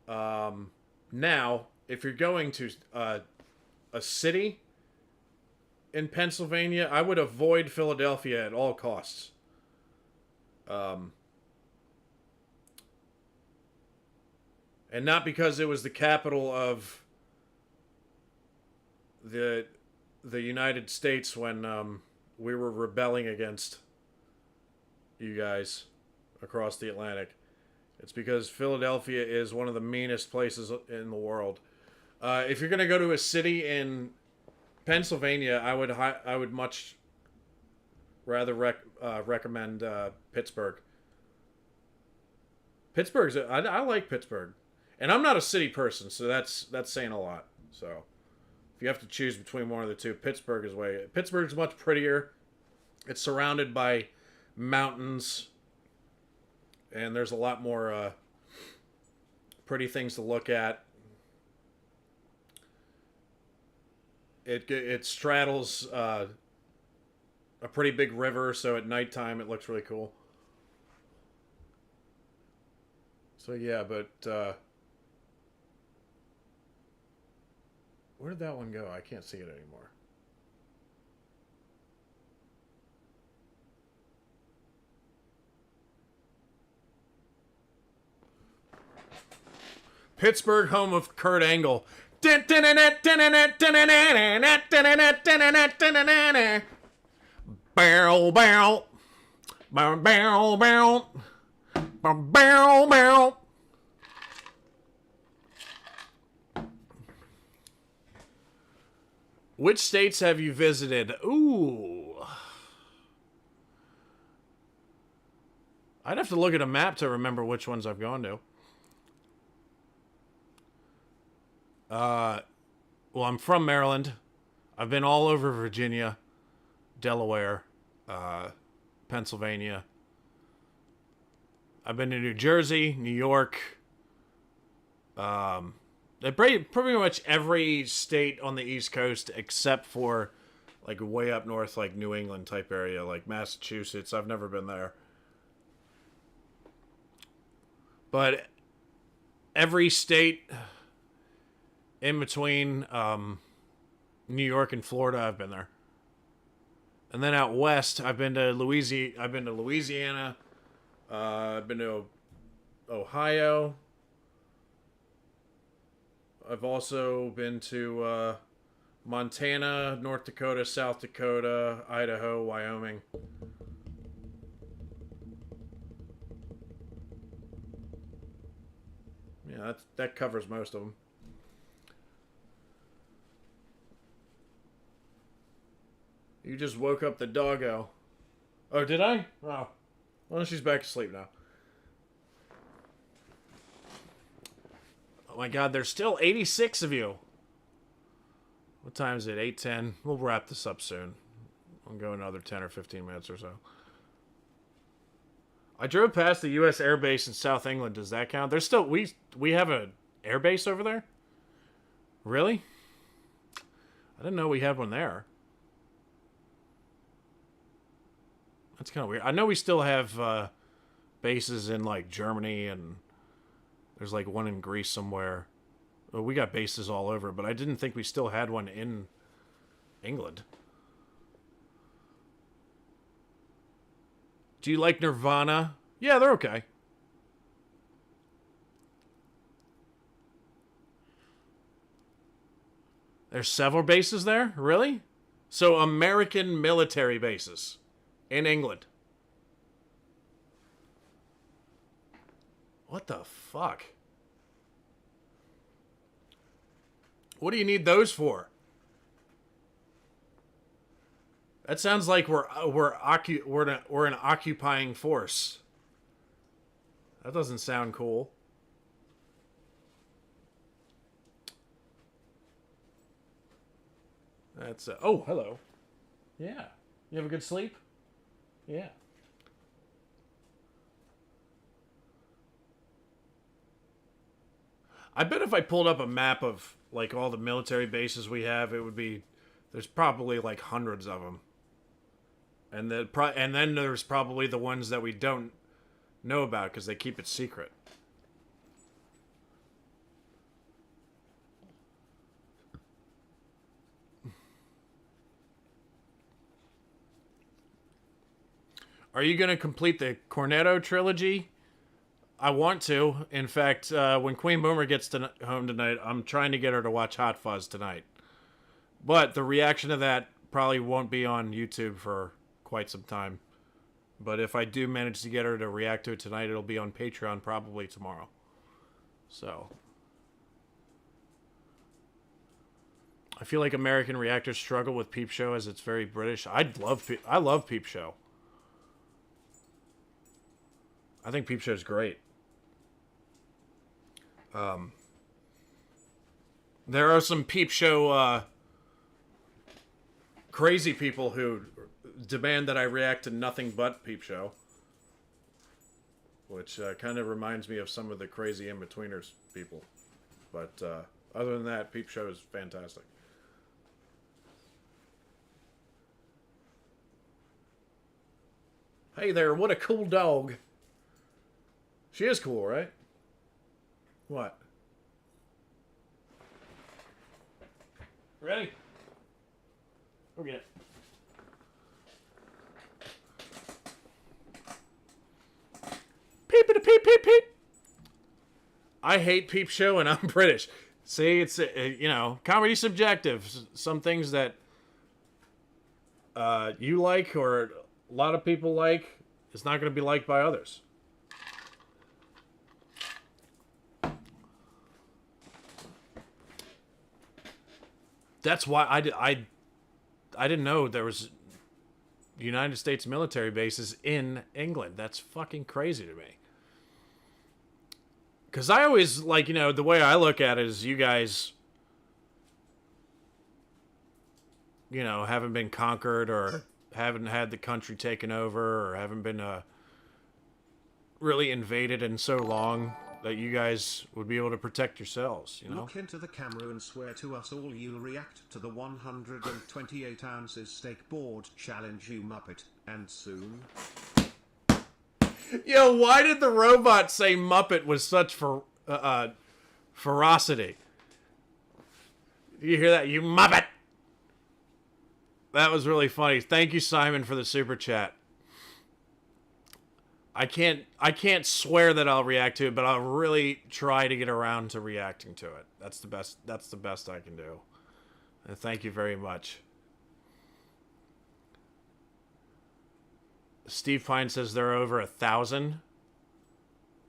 Now, if you're going to a city in Pennsylvania, I would avoid Philadelphia at all costs. Um, and not because it was the capital of the United States when we were rebelling against you guys across the Atlantic. It's because Philadelphia is one of the meanest places in the world. If you're gonna go to a city in Pennsylvania, I would much rather recommend Pittsburgh. I like Pittsburgh, and I'm not a city person, so that's saying a lot. So if you have to choose between one of the two, Pittsburgh's much prettier. It's surrounded by mountains, and there's a lot more pretty things to look at. It straddles a pretty big river, so at nighttime it looks really cool. So yeah, but where did that one go? I can't see it anymore. Pittsburgh, home of Kurt Angle. Barrel, barrel, barrel, barrel, barrel, barrel, barrel. Which states have you visited? Ooh. I'd have to look at a map to remember which ones I've gone to. Well, I'm from Maryland. I've been all over Virginia, Delaware, Pennsylvania. I've been to New Jersey, New York. Pretty much every state on the East Coast except for like way up north, like New England type area, like Massachusetts. I've never been there. But every state in between New York and Florida, I've been there. And then out west, I've been to Louisiana. I've been to Ohio. I've also been to Montana, North Dakota, South Dakota, Idaho, Wyoming. Yeah, that covers most of them. You just woke up the doggo. Oh, did I? Oh. Well, she's back asleep now. Oh my god, there's still 86 of you. What time is it? 8:10. We'll wrap this up soon. I'll go another 10 or 15 minutes or so. I drove past the U.S. Air Base in South England. Does that count? There's still... We have a air base over there? Really? I didn't know we had one there. That's kind of weird. I know we still have bases in, like, Germany, and there's, like, one in Greece somewhere. Well, we got bases all over, but I didn't think we still had one in England. Do you like Nirvana? Yeah, they're okay. There's several bases there? Really? So, American military bases in England. What the fuck? What do you need those for? That sounds like we're an occupying force. That doesn't sound cool. That's oh, hello. Yeah. You have a good sleep? Yeah. I bet if I pulled up a map of like all the military bases we have, it would be There's probably like hundreds of them. And then there's probably the ones that we don't know about because they keep it secret. Are you going to complete the Cornetto trilogy? I want to. In fact, when Queen Boomer gets home tonight, I'm trying to get her to watch Hot Fuzz tonight. But the reaction to that probably won't be on YouTube for quite some time. But if I do manage to get her to react to it tonight, it'll be on Patreon probably tomorrow. So I feel like American reactors struggle with Peep Show as it's very British. I love Peep Show. I think Peep Show's great. There are some Peep Show crazy people who demand that I react to nothing but Peep Show, which kind of reminds me of some of the crazy in-betweeners people. But other than that, Peep Show is fantastic. Hey there, what a cool dog. She is cool, right? What? Ready? Go get it. Peep, peep, peep. I hate Peep Show and I'm British. See, it's, you know, comedy's subjective. Some things that you like or a lot of people like, it's not going to be liked by others. That's why I didn't know there was United States military bases in England. That's fucking crazy to me. Because I always, like, you know, the way I look at it is you guys, you know, haven't been conquered or haven't had the country taken over or haven't been really invaded in so long that you guys would be able to protect yourselves, you know? Look into the camera and swear to us all you'll react to the 128 ounces steak board challenge, you Muppet, and soon. Yo, why did the robot say Muppet with such ferocity? You hear that, you Muppet? That was really funny. Thank you, Simon, for the super chat. I can't swear that I'll react to it, but I'll really try to get around to reacting to it. That's the best I can do. And thank you very much. Steve Pine says there are over 1,000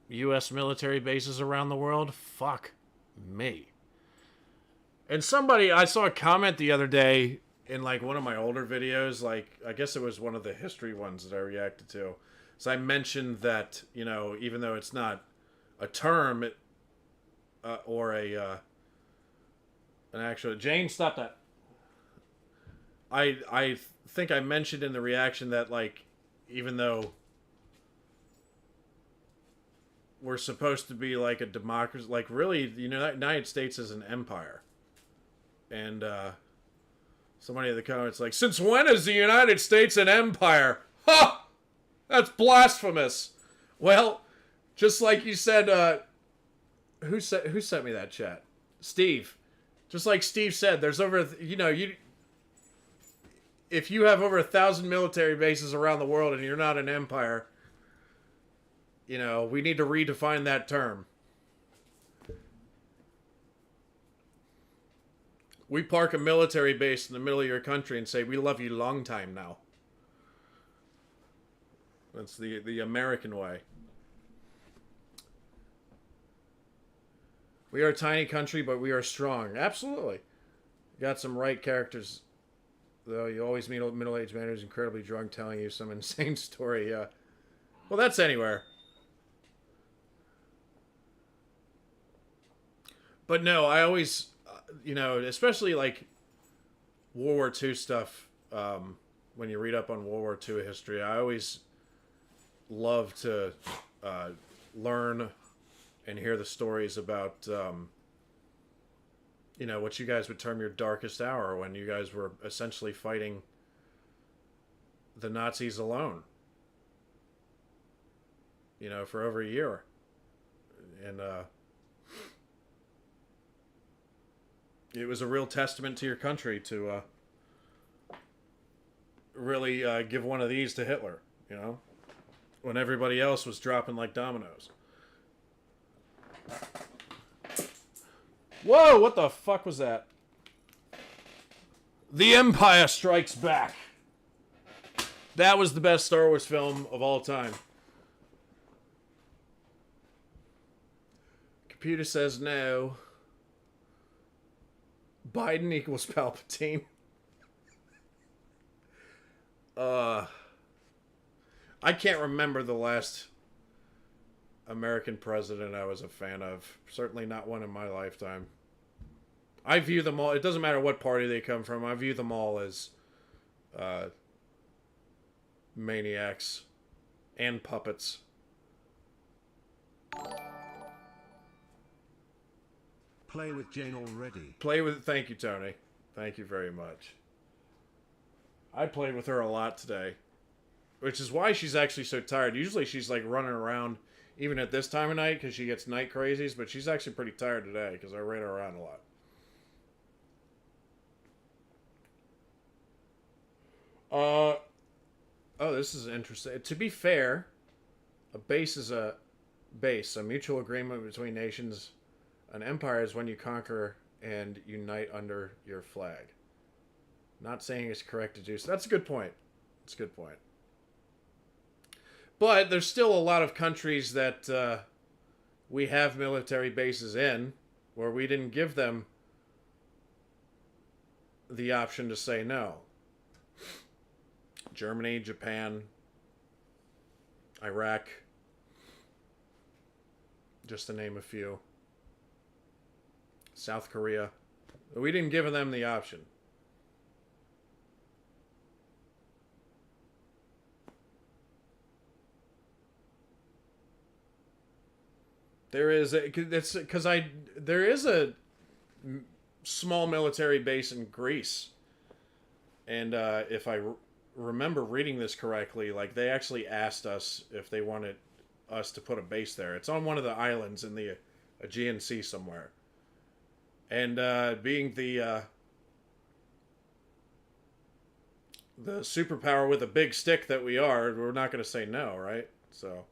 U.S. military bases around the world. Fuck me. And somebody, I saw a comment the other day in like one of my older videos, like I guess it was one of the history ones that I reacted to. So I mentioned that, you know, even though it's not a term or an actual... Jane, stop that. I think I mentioned in the reaction that, like, even though we're supposed to be like a democracy, like really the United States is an empire. And somebody in the comments like, since when is the United States an empire? Ha! That's blasphemous. Well, just like you said, who sent me that chat? Steve. Just like Steve said, there's over, you know, if you have over 1,000 military bases around the world and you're not an empire, you know, we need to redefine that term. We park a military base in the middle of your country and say, we love you long time now. That's the American way. We are a tiny country, but we are strong. Absolutely. Got some right characters, though. You always meet a middle-aged man who's incredibly drunk telling you some insane story. Yeah. Well, that's anywhere. But no, I always, you know, especially like World War II stuff, when you read up on World War II history, I always love to learn and hear the stories about you know, what you guys would term your darkest hour, when you guys were essentially fighting the Nazis alone, you know, for over a year. And it was a real testament to your country to really give one of these to Hitler, you know, when everybody else was dropping like dominoes. Whoa, what the fuck was that? The Empire Strikes Back. That was the best Star Wars film of all time. Computer says no. Biden equals Palpatine. I can't remember the last American president I was a fan of. Certainly not one in my lifetime. I view them all, it doesn't matter what party they come from, I view them all as maniacs and puppets. Play with Jane already. Thank you, Tony. Thank you very much. I played with her a lot today, which is why she's actually so tired. Usually she's like running around even at this time of night because she gets night crazies, but she's actually pretty tired today because I ran her around a lot. Oh, this is interesting. To be fair, a base is a base, a mutual agreement between nations. An empire is when you conquer and unite under your flag. Not saying it's correct to do so. That's a good point. That's a good point. But there's still a lot of countries that we have military bases in where we didn't give them the option to say no. Germany, Japan, Iraq, just to name a few. South Korea. We didn't give them the option. There is a small military base in Greece, and if I remember reading this correctly, like they actually asked us if they wanted us to put a base there. It's on one of the islands in the Aegean Sea somewhere. And being the superpower with a big stick that we are, we're not going to say no, right? So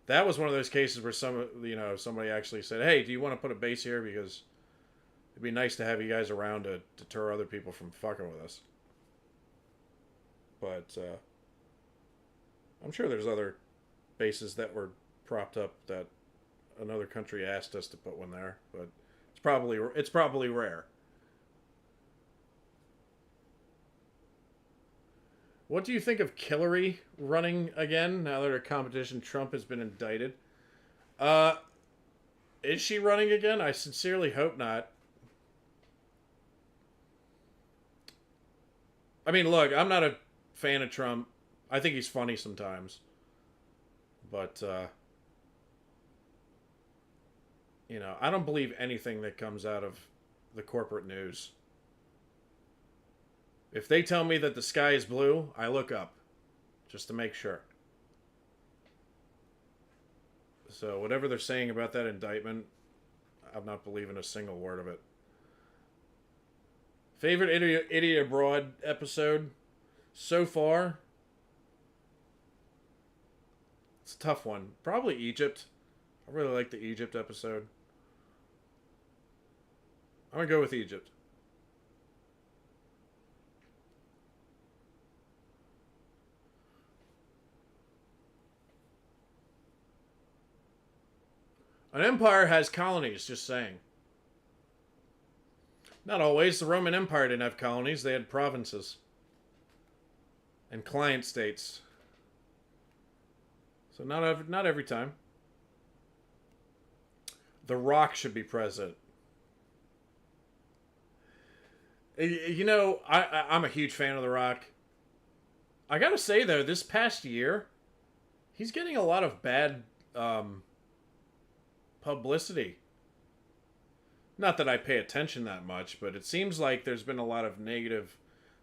that was one of those cases where somebody actually said, "Hey, do you want to put a base here? Because it'd be nice to have you guys around to deter other people from fucking with us." But I'm sure there's other bases that were propped up that another country asked us to put one there, but it's probably rare. What do you think of Hillary running again now that her competition Trump has been indicted? Is she running again? I sincerely hope not. I mean, look, I'm not a fan of Trump. I think he's funny sometimes. But, I don't believe anything that comes out of the corporate news. If they tell me that the sky is blue, I look up just to make sure. So whatever they're saying about that indictment, I'm not believing a single word of it. Favorite Idiot Abroad episode so far? It's a tough one. Probably Egypt. I really like the Egypt episode. I'm going to go with Egypt. An empire has colonies, just saying. Not always. The Roman Empire didn't have colonies. They had provinces. And client states. So not every time. The Rock should be president. I'm a huge fan of The Rock. I gotta say, though, this past year, he's getting a lot of bad publicity. Not that I pay attention that much, but it seems like there's been a lot of negative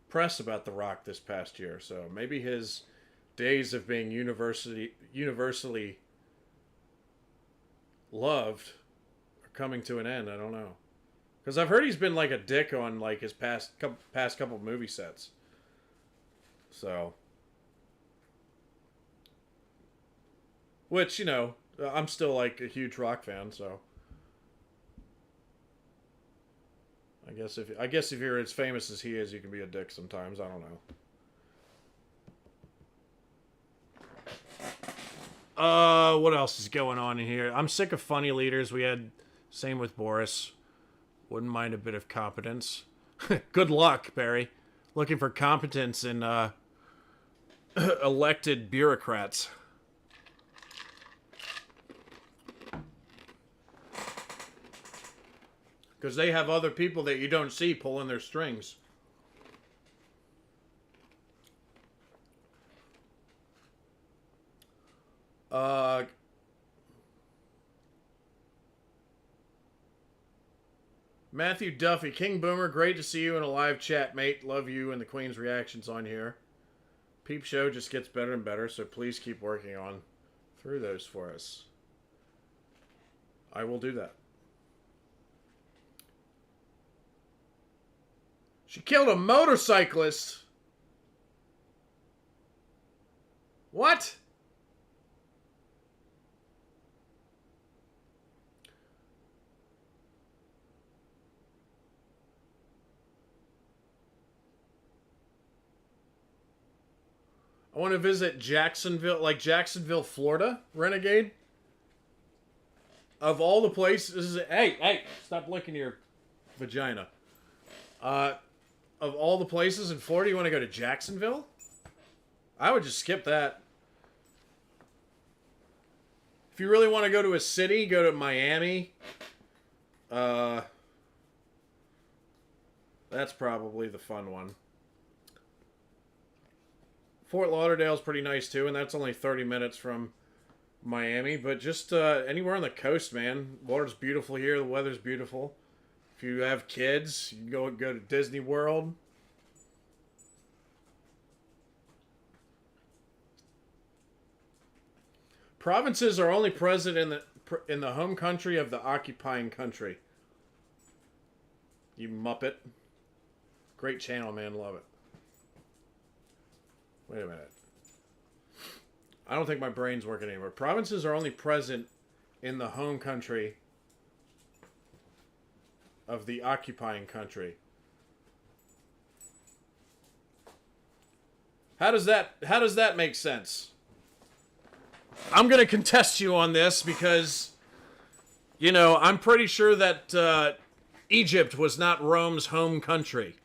press about The Rock this past year. So maybe his days of being universally loved are coming to an end. I don't know. Because I've heard he's been like a dick on like his past couple movie sets. So, which, you know, I'm still like a huge Rock fan, so I guess if you're as famous as he is, you can be a dick sometimes. I don't know. What else is going on in here? I'm sick of funny leaders. We had same with Boris. Wouldn't mind a bit of competence. Good luck, Barry. Looking for competence in elected bureaucrats. Because they have other people that you don't see pulling their strings. Matthew Duffy, King Boomer, great to see you in a live chat, mate. Love you and the Queen's reactions on here. Peep Show just gets better and better, so please keep working on through those for us. I will do that. She killed a motorcyclist. What? I want to visit Jacksonville, Florida, Renegade. Of all the places, hey, stop licking your vagina. Of all the places in Florida, you want to go to Jacksonville? I would just skip that. If you really want to go to a city, go to Miami. That's probably the fun one. Fort Lauderdale's pretty nice too, and that's only 30 minutes from Miami. But just anywhere on the coast, man. Water's beautiful here. The weather's beautiful. If you have kids, you can go to Disney World. Provinces are only present in the home country of the occupying country. You muppet. Great channel, man. Love it. Wait a minute. I don't think my brain's working anymore. Provinces are only present in the home country of the occupying country. How does that make sense? I'm going to contest you on this because, you know, I'm pretty sure that Egypt was not Rome's home country.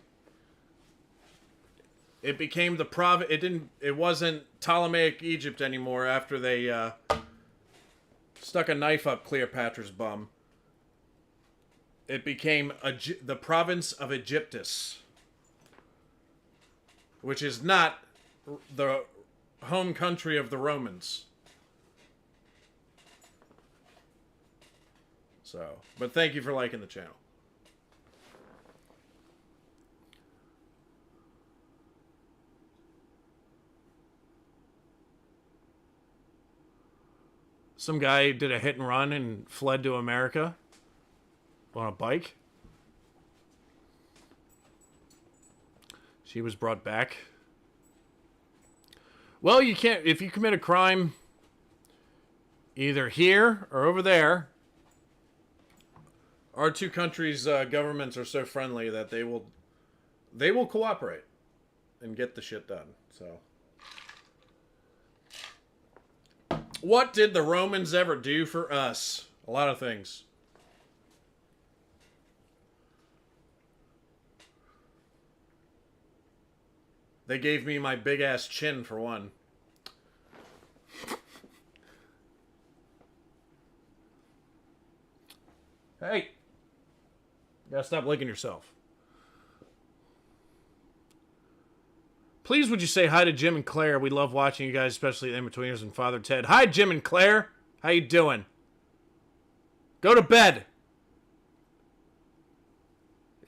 It became the it wasn't Ptolemaic Egypt anymore after they stuck a knife up Cleopatra's bum. It became the province of Aegyptus, which is not the home country of the Romans. So, but thank you for liking the channel. Some guy did a hit and run and fled to America on a bike. She was brought back. Well, you can't, if you commit a crime either here or over there, our two countries' governments are so friendly that they will cooperate and get the shit done. So, what did the Romans ever do for us? A lot of things. They gave me my big ass chin for one. Hey. You gotta stop licking yourself. Please would you say hi to Jim and Claire? We love watching you guys, especially the In-Betweeners and Father Ted. Hi, Jim and Claire. How you doing? Go to bed.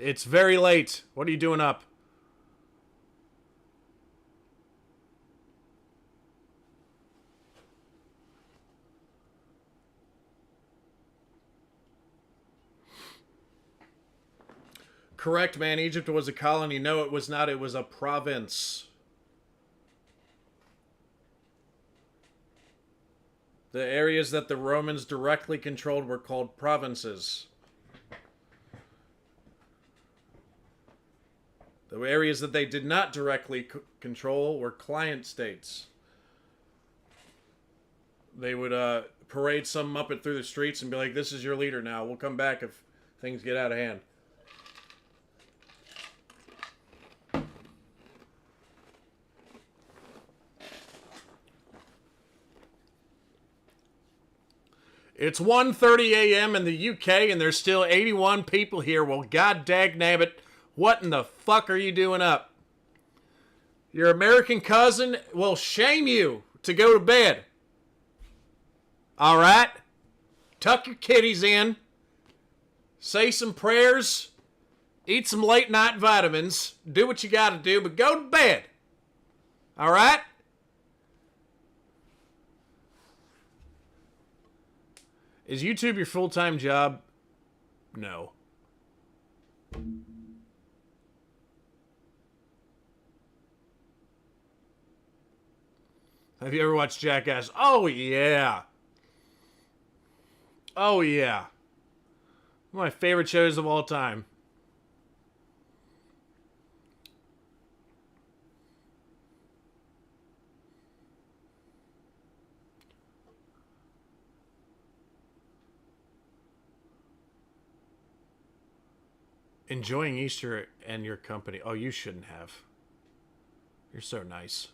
It's very late. What are you doing up? Correct, man. Egypt was a colony. No, it was not. It was a province. The areas that the Romans directly controlled were called provinces. The areas that they did not directly control were client states. They would parade some Muppet through the streets and be like, this is your leader now. We'll come back if things get out of hand. It's 1:30 a.m. in the UK and there's still 81 people here. Well, god dagnabbit, what in the fuck are you doing up? Your American cousin will shame you to go to bed. Alright? Tuck your kitties in. Say some prayers. Eat some late night vitamins. Do what you gotta do, but go to bed. Alright? Is YouTube your full-time job? No. Have you ever watched Jackass? Oh, yeah. Oh, yeah. One of my favorite shows of all time. Enjoying Easter and your company. Oh, you shouldn't have. You're so nice.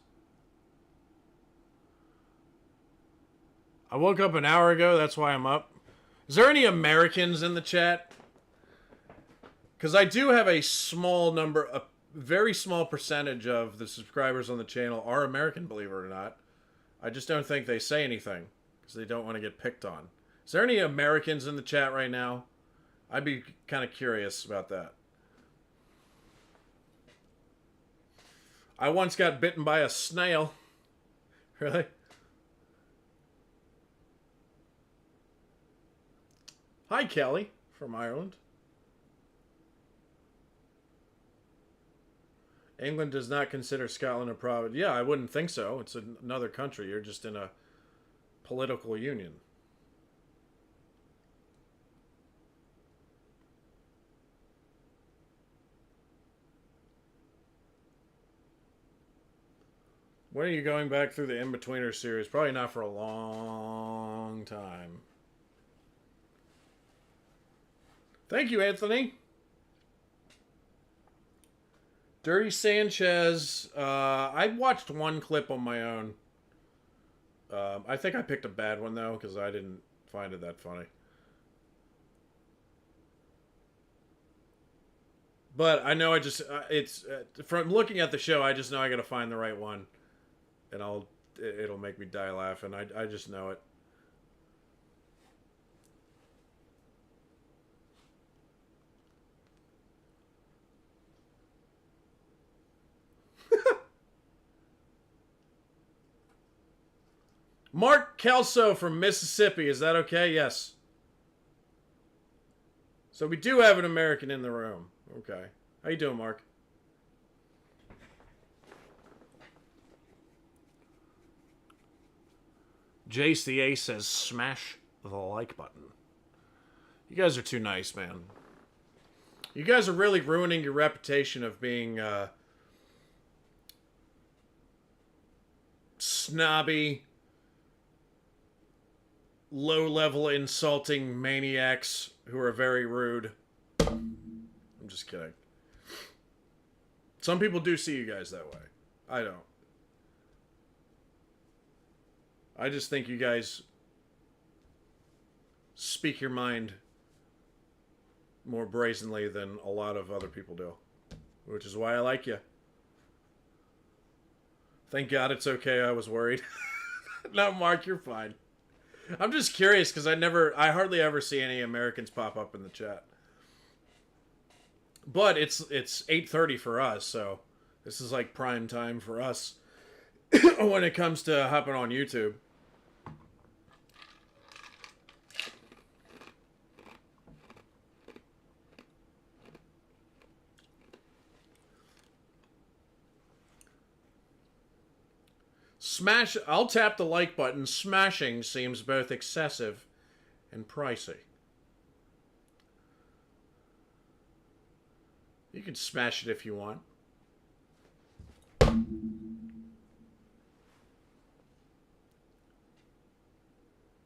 I woke up an hour ago. That's why I'm up. Is there any Americans in the chat? Because I do have a small number, a very small percentage of the subscribers on the channel are American, believe it or not. I just don't think they say anything because they don't want to get picked on. Is there any Americans in the chat right now? I'd be kind of curious about that. I once got bitten by a snail. Really? Hi, Kelly from Ireland. England does not consider Scotland a province. Yeah, I wouldn't think so. It's another country. You're just in a political union. When are you going back through the In-Betweener series? Probably not for a long time. Thank you, Anthony. Dirty Sanchez. I watched one clip on my own. I think I picked a bad one, though, because I didn't find it that funny. But I know I just... it's from looking at the show, I just know I got to find the right one. And it'll make me die laughing. I just know it. Mark Kelso from Mississippi. Is that okay? Yes. So we do have an American in the room. Okay. How you doing, Mark? Jace the Ace says, smash the like button. You guys are too nice, man. You guys are really ruining your reputation of being snobby, low-level insulting maniacs who are very rude. I'm just kidding. Some people do see you guys that way. I don't. I just think you guys speak your mind more brazenly than a lot of other people do. Which is why I like you. Thank God it's okay, I was worried. No, Mark, you're fine. I'm just curious because I hardly ever see any Americans pop up in the chat. But it's 8:30 for us, so this is like prime time for us when it comes to hopping on YouTube. I'll tap the like button. Smashing seems both excessive and pricey. You can smash it if you want.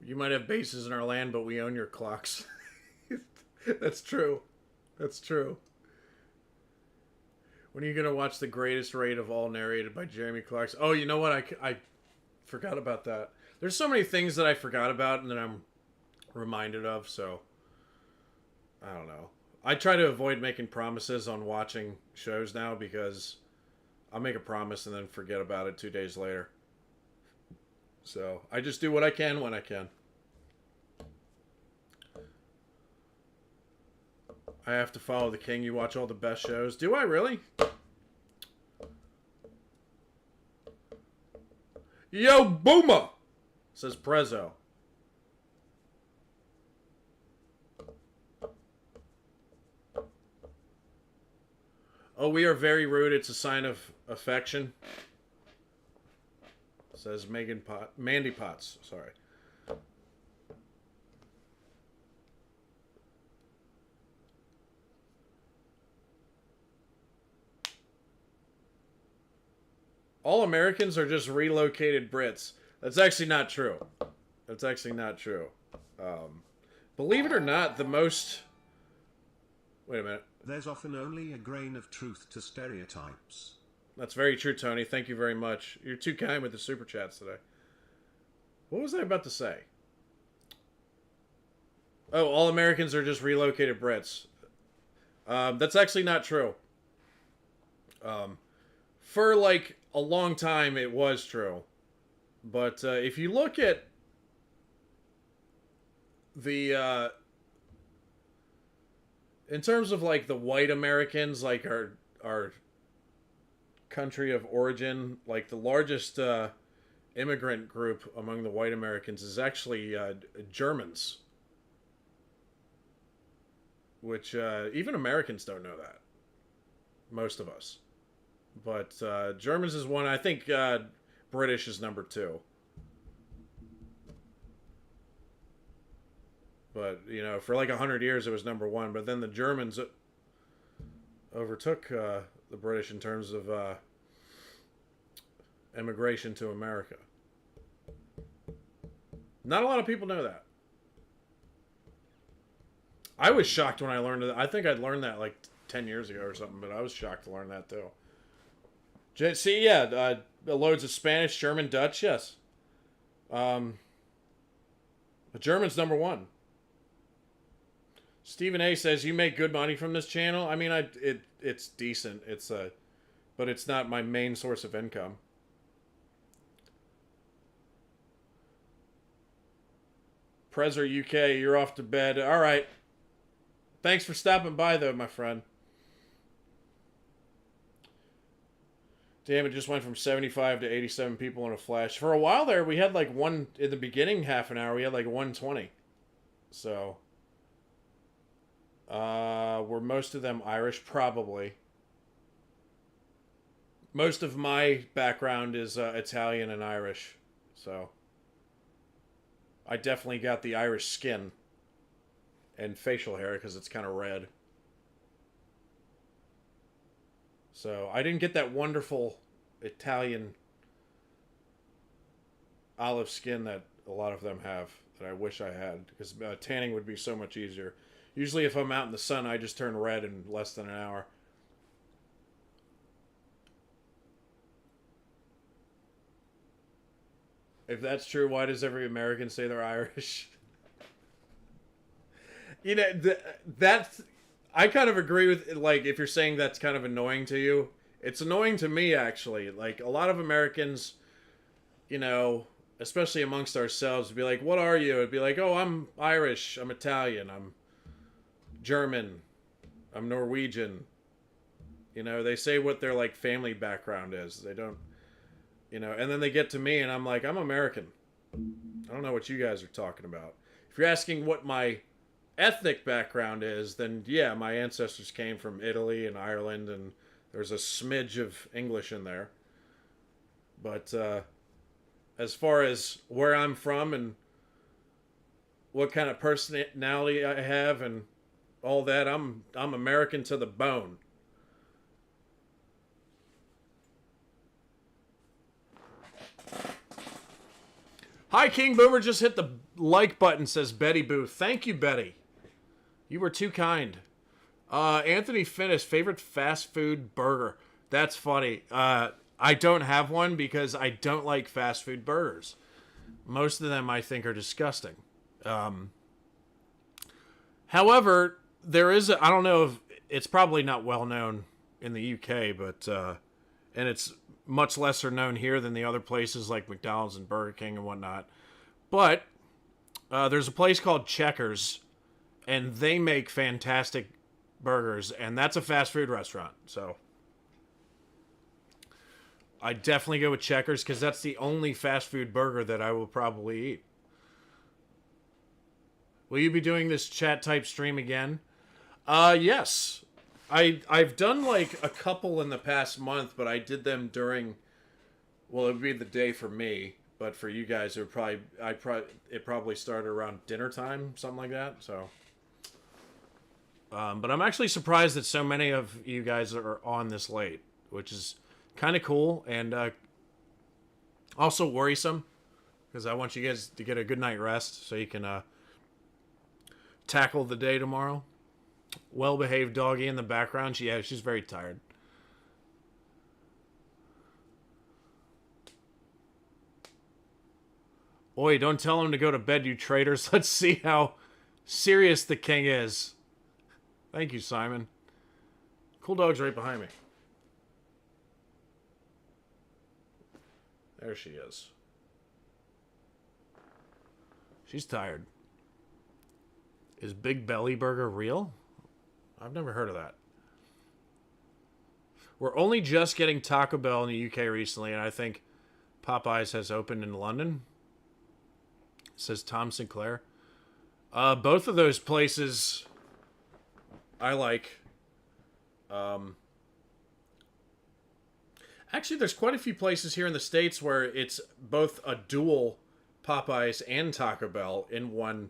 You might have bases in our land, but we own your clocks. That's true. That's true. When are you going to watch The Greatest Raid of All, narrated by Jeremy Clarkson? Oh, you know what? I forgot about that. There's so many things that I forgot about and that I'm reminded of, so I don't know. I try to avoid making promises on watching shows now because I'll make a promise and then forget about it 2 days later. So I just do what I can when I can. I have to follow the king. You watch all the best shows. Do I really? Yo, Boomer! Says Prezzo. Oh, we are very rude. It's a sign of affection. Says Mandy Potts. Sorry. All Americans are just relocated Brits. That's actually not true. That's actually not true. Believe it or not, the most... Wait a minute. There's often only a grain of truth to stereotypes. That's very true, Tony. Thank you very much. You're too kind with the super chats today. What was I about to say? Oh, all Americans are just relocated Brits. That's actually not true. For like a long time, it was true. But if you look at the... in terms of like the white Americans, like our country of origin, like the largest immigrant group among the white Americans is actually Germans. Which even Americans don't know that. Most of us. But Germans is one. I think British is number 2. But, you know, for like 100 years it was number 1. But then the Germans overtook the British in terms of immigration to America. Not a lot of people know that. I was shocked when I learned it. I think I'd learned that like 10 years ago or something, but I was shocked to learn that too. See, yeah, loads of Spanish, German, Dutch, yes. The German's number 1. Stephen A says, you make good money from this channel? I mean, it's decent. But it's not my main source of income. Prezzer UK, you're off to bed. All right. Thanks for stopping by, though, my friend. Damn, it just went from 75 to 87 people in a flash. For a while there, we had like in the beginning half an hour, we had like 120. So... were most of them Irish? Probably. Most of my background is Italian and Irish. So I definitely got the Irish skin and facial hair because it's kind of red. So I didn't get that wonderful Italian olive skin that a lot of them have that I wish I had, because tanning would be so much easier. Usually if I'm out in the sun, I just turn red in less than an hour. If that's true, why does every American say they're Irish? You know, that's... I kind of agree with, like, if you're saying that's kind of annoying to you. It's annoying to me, actually. Like, a lot of Americans, you know, especially amongst ourselves, would be like, what are you? It'd be like, oh, I'm Irish, I'm Italian, I'm German, I'm Norwegian, You know, they say what their like family background is. They don't, and then they get to me and I'm like, I'm American. I don't know what you guys are talking about. If you're asking what my ethnic background is, then yeah, my ancestors came from Italy and Ireland, and there's a smidge of English in there. But as far as where I'm from and what kind of personality I have and all that, I'm American to the bone. Hi, King Boomer just hit the like button, says Betty Booth. Thank you, Betty. You were too kind. Anthony Finnis, favorite fast food burger. That's funny. I don't have one because I don't like fast food burgers. Most of them I think are disgusting. However, there is I don't know if it's probably not well known in the UK, but and it's much lesser known here than the other places like McDonald's and Burger King and whatnot. But there's a place called Checkers, and they make fantastic burgers, and that's a fast food restaurant. So I definitely go with Checkers because that's the only fast food burger that I will probably eat. Will you be doing this chat type stream again? Yes. I've done like a couple in the past month, but I did them during, well, it would be the day for me, but for you guys it would it probably started around dinner time, something like that. So but I'm actually surprised that so many of you guys are on this late, which is kind of cool and also worrisome because I want you guys to get a good night rest so you can tackle the day tomorrow. Well-behaved doggy in the background. She's very tired. Oi, don't tell him to go to bed, you traitors. Let's see how serious the king is. Thank you, Simon. Cool dog's right behind me. There she is. She's tired. Is Big Belly Burger real? I've never heard of that. We're only just getting Taco Bell in the UK recently, and I think Popeyes has opened in London. Says Tom Sinclair. Both of those places I like. Actually, there's quite a few places here in the States where it's both a dual Popeyes and Taco Bell in one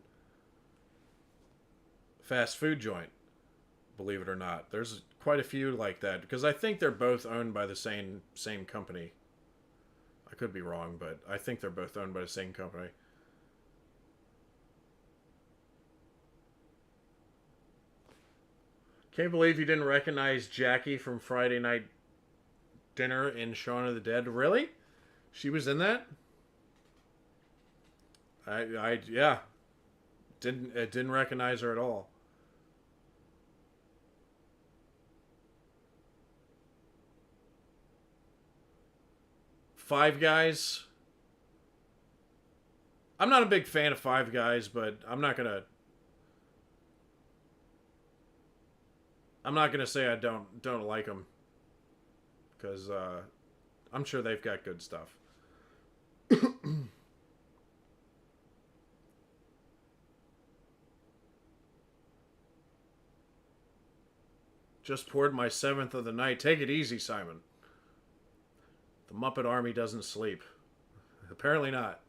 fast food joint. Believe it or not, there's quite a few like that because I think they're both owned by the same company. I could be wrong, but I think they're both owned by the same company. Can't believe you didn't recognize Jackie from Friday Night Dinner in Shaun of the Dead. Really? She was in that? Yeah. Didn't recognize her at all. Five Guys. I'm not a big fan of Five Guys, but I'm not gonna say I don't like them because I'm sure they've got good stuff. Just poured my 7th of the night. Take it easy, Simon. The Muppet Army doesn't sleep. Apparently not.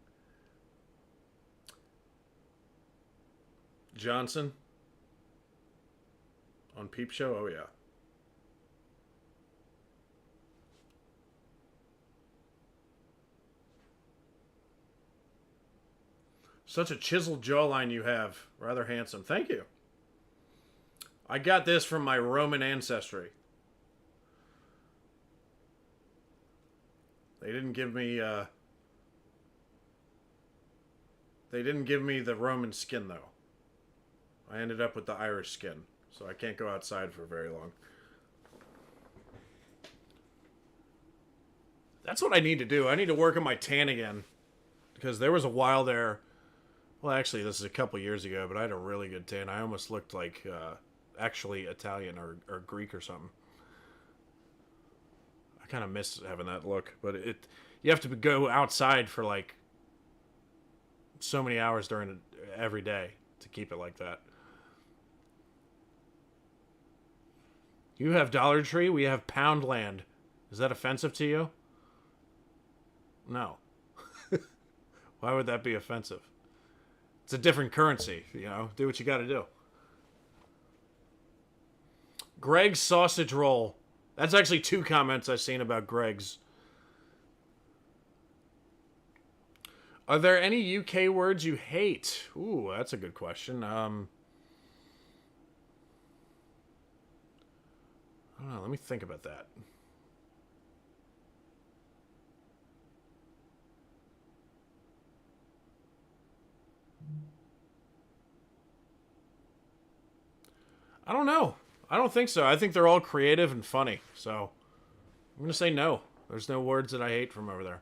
Johnson? On Peep Show? Oh, yeah. Such a chiseled jawline you have. Rather handsome. Thank you. I got this from my Roman ancestry. They didn't give me the Roman skin though. I ended up with the Irish skin, so I can't go outside for very long. That's what I need to do. I need to work on my tan again. Because there was a while there, well actually this is a couple years ago, but I had a really good tan. I almost looked like actually Italian or Greek or something. kind of miss having that look, but you have to go outside for like so many hours during every day to keep it like that. You have Dollar Tree, we have Poundland. Is that offensive to you? No. Why would that be offensive? It's a different currency, you know. Do what you got to do. Greg's sausage roll. That's actually 2 comments I've seen about Greg's. Are there any UK words you hate? Ooh, that's a good question. I don't know. Let me think about that. I don't know. I don't think so. I think they're all creative and funny. So I'm going to say no. There's no words that I hate from over there.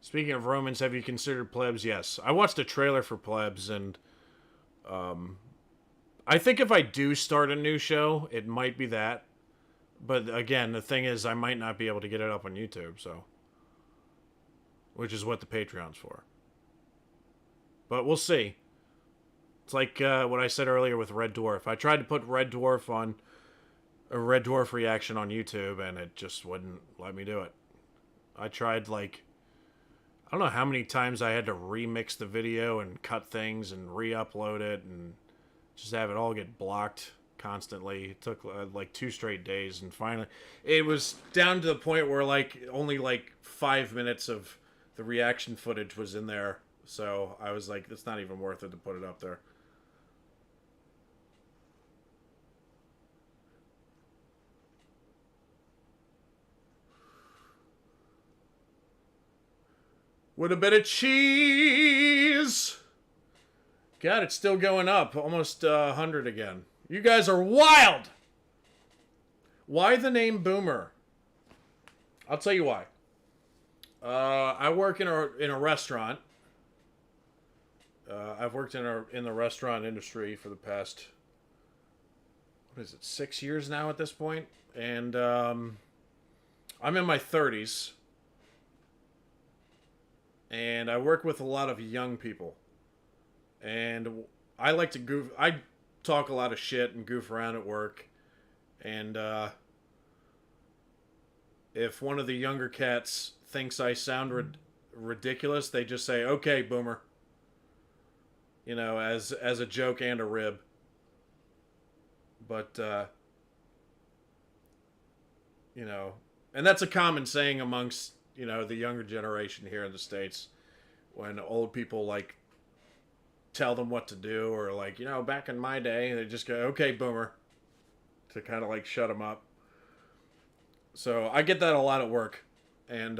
Speaking of Romans, have you considered Plebs? Yes. I watched a trailer for Plebs, and I think if I do start a new show, it might be that. But again, the thing is, I might not be able to get it up on YouTube, so. Which is what the Patreon's for. But we'll see. It's like what I said earlier with Red Dwarf. I tried to put Red Dwarf on a Red Dwarf reaction on YouTube, and it just wouldn't let me do it. I tried, like, I don't know how many times I had to remix the video and cut things and re-upload it and just have it all get blocked constantly. It took like 2 straight days, and finally it was down to the point where like only like 5 minutes of the reaction footage was in there. So I was like, it's not even worth it to put it up there. With a bit of cheese. God, it's still going up. Almost 100 again. You guys are wild! Why the name Boomer? I'll tell you why. I work in a restaurant. I've worked in the restaurant industry for the past, what is it, 6 years now at this point? And I'm in my 30s. And I work with a lot of young people. And I like to goof. I talk a lot of shit and goof around at work. And if one of the younger cats thinks I sound ridiculous, they just say, "Okay, Boomer." You know, as a joke and a rib. But you know, and that's a common saying amongst, you know, the younger generation here in the States, when old people like tell them what to do, or like, you know, back in my day, they just go, "Okay, Boomer," to kind of like shut them up. So I get that a lot at work. And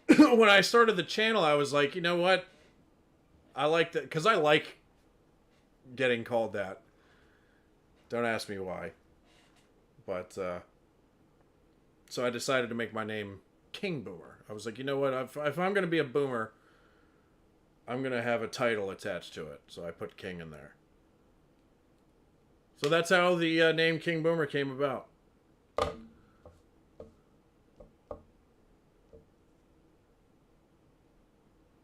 when I started the channel, I was like, you know what? I like that, because I like getting called that. Don't ask me why. But so I decided to make my name King Boomer. I was like, you know what? If I'm going to be a boomer, I'm going to have a title attached to it. So I put King in there. So that's how the name King Boomer came about.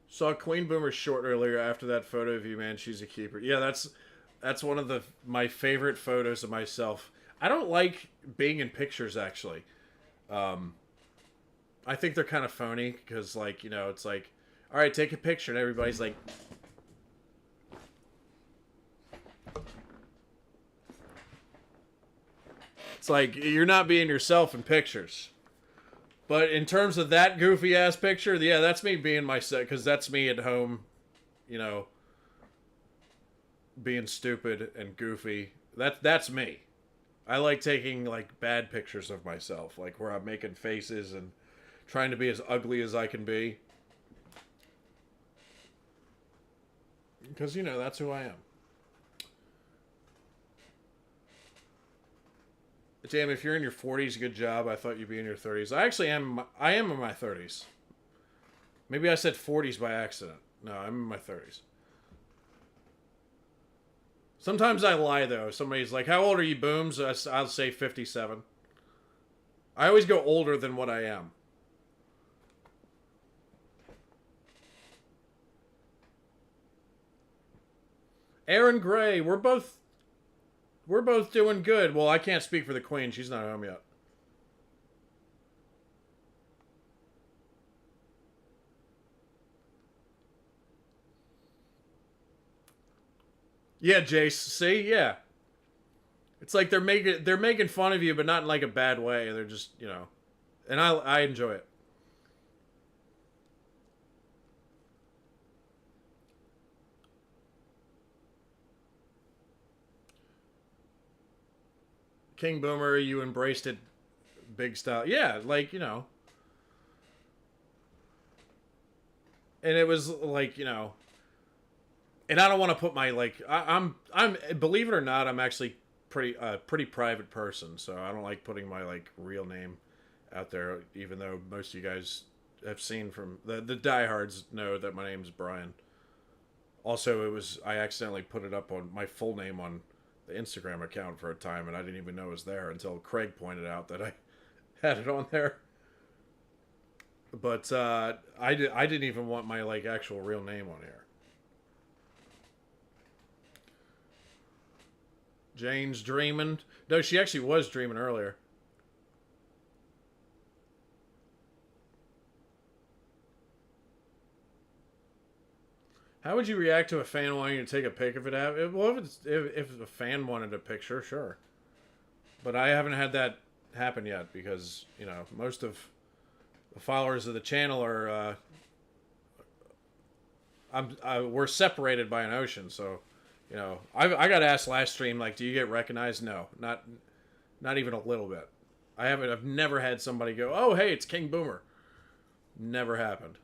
Saw Queen Boomer's short earlier after that photo of you, man. She's a keeper. Yeah, that's one of my favorite photos of myself. I don't like being in pictures, actually. I think they're kind of phony, because, like, you know, it's like, all right, take a picture, and everybody's like, it's like, you're not being yourself in pictures. But in terms of that goofy ass picture, yeah, that's me being myself, because that's me at home, you know, being stupid and goofy. That's me. I like taking like bad pictures of myself, like where I'm making faces and trying to be as ugly as I can be. Because, you know, that's who I am. Damn, if you're in your 40s, good job. I thought you'd be in your 30s. I actually am. I am in my 30s. Maybe I said 40s by accident. No, I'm in my 30s. Sometimes I lie, though. Somebody's like, how old are you, Booms? I'll say 57. I always go older than what I am. Aaron Gray, we're both doing good. Well, I can't speak for the Queen. She's not home yet. Yeah, Jace. See, yeah. It's like they're making fun of you, but not in like a bad way. They're just, and I enjoy it. King Boomer, you embraced it big style. Yeah, like, and it was like, and I don't want to put my like I'm believe it or not, I'm actually pretty private person, so I don't like putting my like real name out there, even though most of you guys have seen from the diehards know that my name's Brian. Also, I accidentally put it up on my full name on the Instagram account for a time, and I didn't even know it was there until Craig pointed out that I had it on there. But I didn't even want my like actual real name on here. Jane's dreaming. No, she actually was dreaming earlier. How would you react to a fan wanting to take a pic of it? Well, if a fan wanted a picture, sure. But I haven't had that happen yet because, most of the followers of the channel are we're separated by an ocean, so I got asked last stream, like, do you get recognized? No, not even a little bit. I've never had somebody go, oh hey, it's King Boomer. Never happened.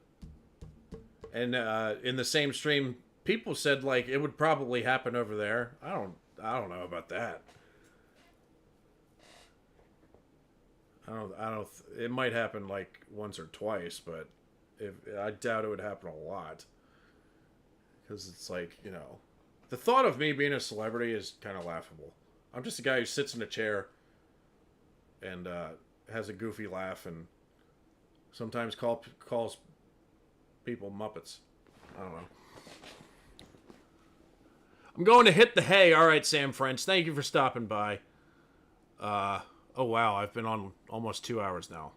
And in the same stream, people said like it would probably happen over there. I don't know about that. It might happen like once or twice, but I doubt it would happen a lot. Because it's like, the thought of me being a celebrity is kind of laughable. I'm just a guy who sits in a chair and has a goofy laugh and sometimes calls people Muppets. I don't know. I'm going to hit the hay. All right, Sam French. Thank you for stopping by. Oh, wow. I've been on almost 2 hours now.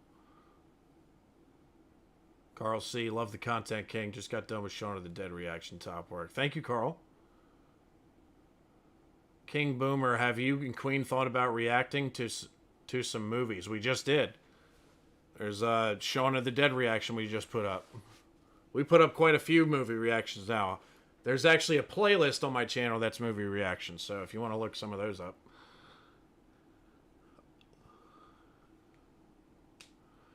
Carl C. Love the content, King. Just got done with Shaun of the Dead reaction. Top work. Thank you, Carl. King Boomer, have you and Queen thought about reacting to some movies? We just did. There's Shaun of the Dead reaction we just put up. We put up quite a few movie reactions now. There's actually a playlist on my channel that's movie reactions, so if you want to look some of those up.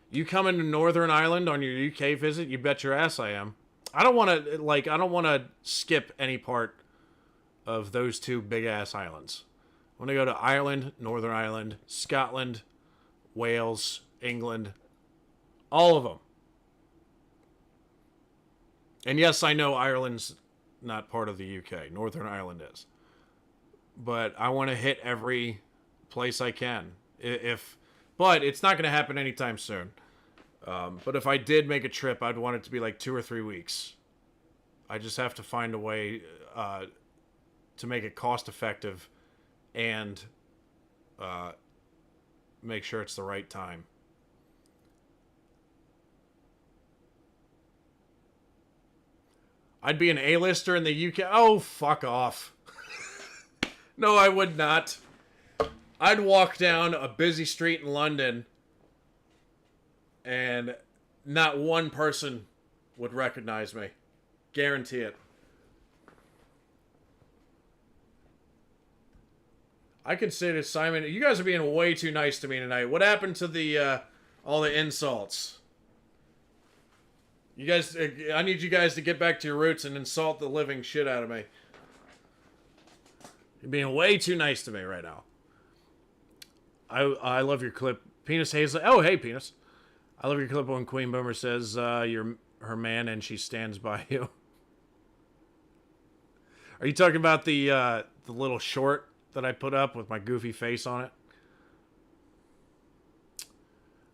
You coming to Northern Ireland on your UK visit? You bet your ass I am. I don't want to skip any part of those two big ass islands. I want to go to Ireland, Northern Ireland, Scotland, Wales, England, all of them. And yes, I know Ireland's not part of the UK. Northern Ireland is. But I want to hit every place I can. But it's not going to happen anytime soon. But if I did make a trip, I'd want it to be like 2 or 3 weeks. I just have to find a way to make it cost effective and make sure it's the right time. I'd be an A-lister in the UK. Oh, fuck off. No, I would not. I'd walk down a busy street in London and not one person would recognize me. Guarantee it. I consider Simon... You guys are being way too nice to me tonight. What happened to the all the insults? You guys... I need you guys to get back to your roots and insult the living shit out of me. You're being way too nice to me right now. I love your clip. Penis Hazley. Oh, hey, Penis. I love your clip when Queen Boomer says you're her man and she stands by you. Are you talking about the the little short that I put up with my goofy face on it.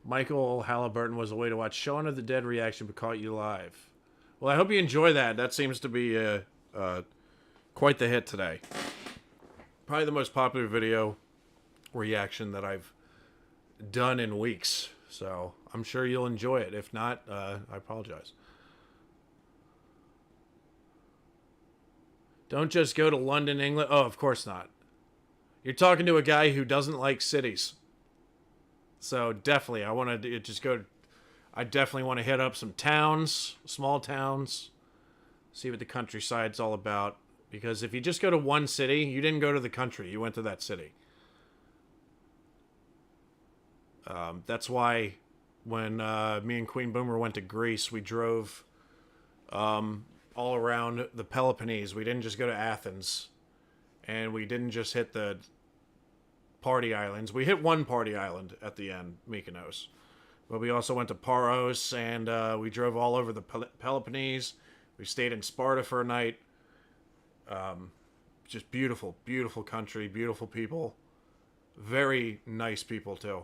Michael Halliburton was a way to watch Shaun of the Dead reaction but caught you live. Well, I hope you enjoy that. That seems to be quite the hit today. Probably the most popular video reaction that I've done in weeks. So I'm sure you'll enjoy it. If not, I apologize. Don't just go to London, England. Oh, of course not. You're talking to a guy who doesn't like cities. So definitely, I want to just go. I definitely want to hit up some towns, small towns, see what the countryside's all about. Because if you just go to one city, you didn't go to the country. You went to that city. That's why when me and Queen Boomer went to Greece, we drove all around the Peloponnese. We didn't just go to Athens. And we didn't just hit the party islands. We hit one party island at the end, Mykonos. But we also went to Paros, and we drove all over the Peloponnese. We stayed in Sparta for a night. Just beautiful, beautiful country, beautiful people. Very nice people, too.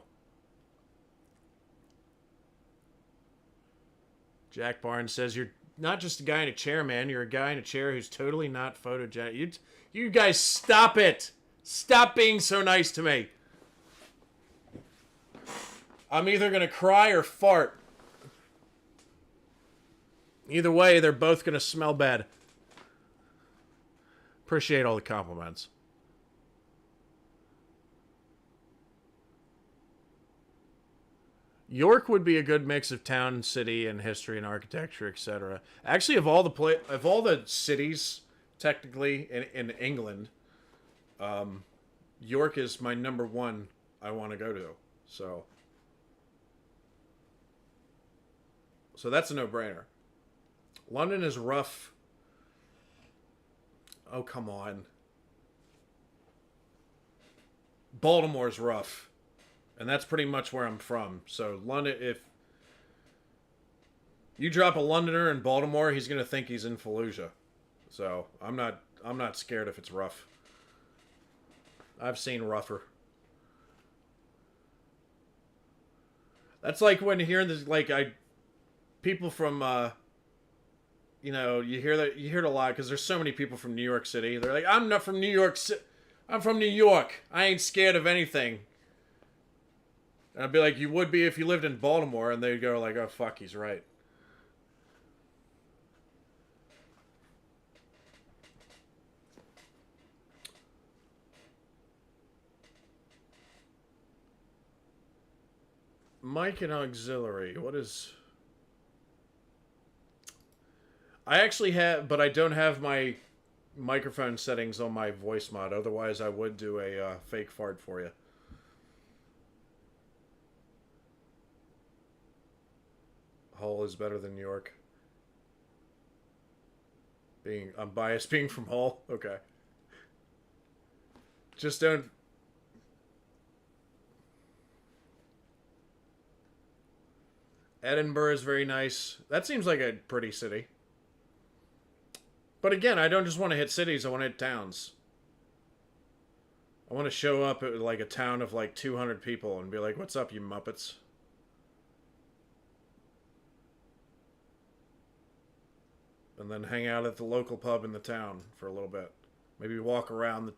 Jack Barnes says, you're not just a guy in a chair, man. You're a guy in a chair who's totally not photogenic. You guys, stop it. Stop being so nice to me. I'm either going to cry or fart. Either way, they're both going to smell bad. Appreciate all the compliments. York would be a good mix of town, city, and history and architecture, etc. Actually, of all the cities, technically in England, York is my number one I want to go to. So that's a no-brainer. London is rough. Oh, come on. Baltimore's rough. And that's pretty much where I'm from. So London, if you drop a Londoner in Baltimore, he's going to think he's in Fallujah. So I'm not scared if it's rough. I've seen rougher. That's like when hearing this, people from, you hear it a lot because there's so many people from New York City. They're like, I'm not from New York City. I'm from New York. I ain't scared of anything. And I'd be like, you would be if you lived in Baltimore, and they'd go like, oh, fuck, he's right. Mic and auxiliary. What is... I actually have, but I don't have my microphone settings on my voice mod. Otherwise, I would do a fake fart for you. Hull is better than New York. I'm biased being from Hull. Okay. Just don't. Edinburgh is very nice. That seems like a pretty city. But again, I don't just want to hit cities. I want to hit towns. I want to show up at like a town of like 200 people and be like, "What's up, you Muppets?" And then hang out at the local pub in the town for a little bit. Maybe walk around a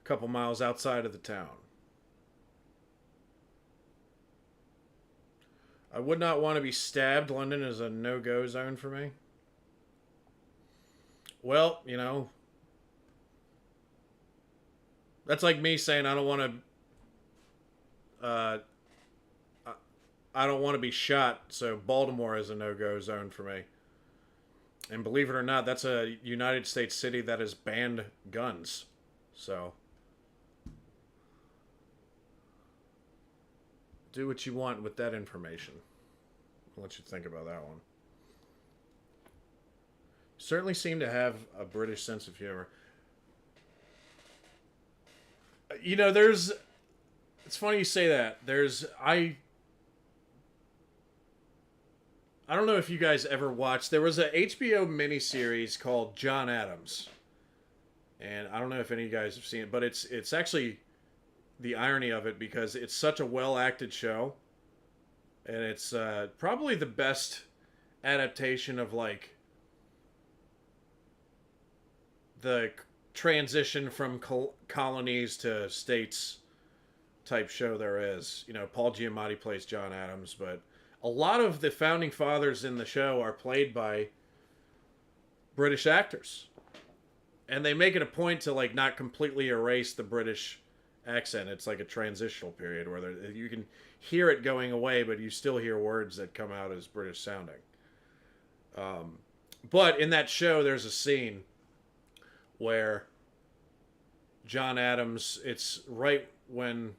couple miles outside of the town. I would not want to be stabbed. London is a no-go zone for me. Well, that's like me saying I don't want to I don't want to be shot, so Baltimore is a no-go zone for me. And believe it or not, that's a United States city that has banned guns. So, do what you want with that information. I'll let you think about that one. Certainly seem to have a British sense of humor. It's funny you say that. I don't know if you guys ever watched. There was a HBO miniseries called John Adams. And I don't know if any of you guys have seen it, but it's actually the irony of it, because it's such a well-acted show. And it's probably the best adaptation of, like, the transition from colonies to states type show there is. You know, Paul Giamatti plays John Adams, but a lot of the founding fathers in the show are played by British actors. And they make it a point to, like, not completely erase the British accent. It's like a transitional period where you can hear it going away, but you still hear words that come out as British sounding. But in that show, there's a scene where John Adams, it's right when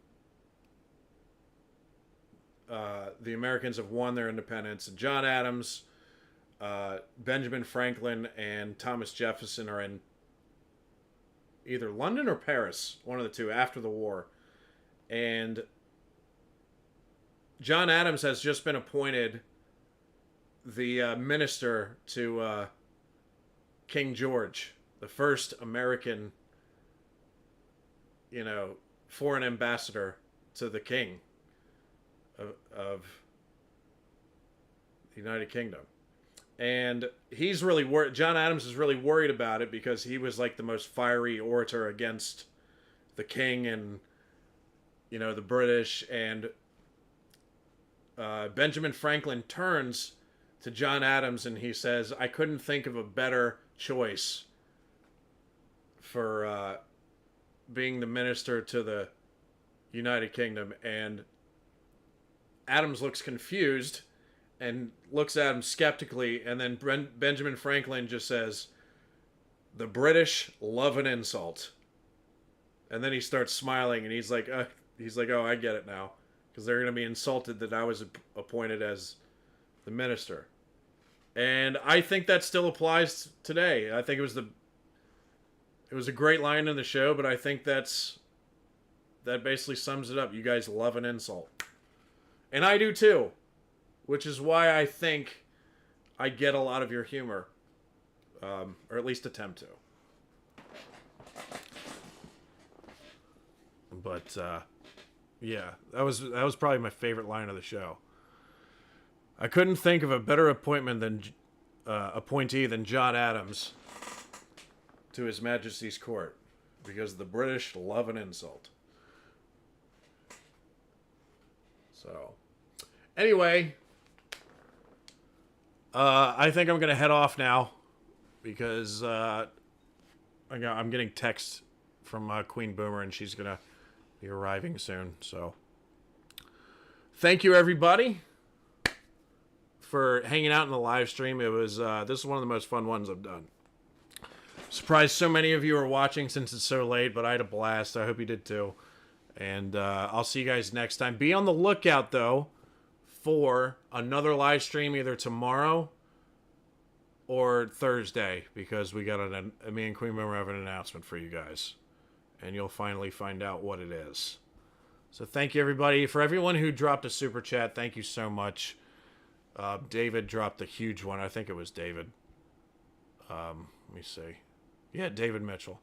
the Americans have won their independence. And John Adams, Benjamin Franklin, and Thomas Jefferson are in either London or Paris, one of the two, after the war. And John Adams has just been appointed the minister to King George, the first American, foreign ambassador to the king of the United Kingdom. And he's really worried. John Adams is really worried about it because he was like the most fiery orator against the king and, the British. And Benjamin Franklin turns to John Adams and he says, "I couldn't think of a better choice for being the minister to the United Kingdom." And Adams looks confused and looks at him skeptically, and then Benjamin Franklin just says, "The British love an insult." And then he starts smiling, and he's like, "Oh, I get it now," because they're going to be insulted that I was appointed as the minister. And I think that still applies today. I think it was a great line in the show, but I think that basically sums it up. You guys love an insult. And I do too. Which is why I think I get a lot of your humor. Or at least attempt to. But, yeah. That was probably my favorite line of the show. I couldn't think of a better appointee than John Adams to His Majesty's court. Because the British love an insult. So, anyway, I think I'm going to head off now because I'm getting text from Queen Boomer and she's going to be arriving soon. So, thank you everybody for hanging out in the live stream. This is one of the most fun ones I've done. Surprised so many of you are watching since it's so late, but I had a blast. I hope you did too. And I'll see you guys next time. Be on the lookout, though, for another live stream either tomorrow or Thursday, because we got me and Queen Boomer have an announcement for you guys. And you'll finally find out what it is. So thank you, everybody. For everyone who dropped a super chat, thank you so much. David dropped a huge one. I think it was David. Let me see. Yeah, David Mitchell.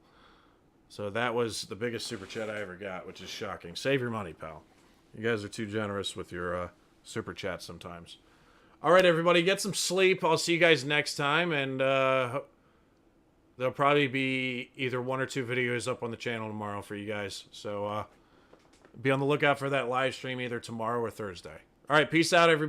So that was the biggest super chat I ever got, which is shocking. Save your money, pal. You guys are too generous with your super chat sometimes. All right, everybody, get some sleep. I'll see you guys next time, and there'll probably be either 1 or 2 videos up on the channel tomorrow for you guys. So be on the lookout for that live stream either tomorrow or Thursday. All right, peace out, everybody.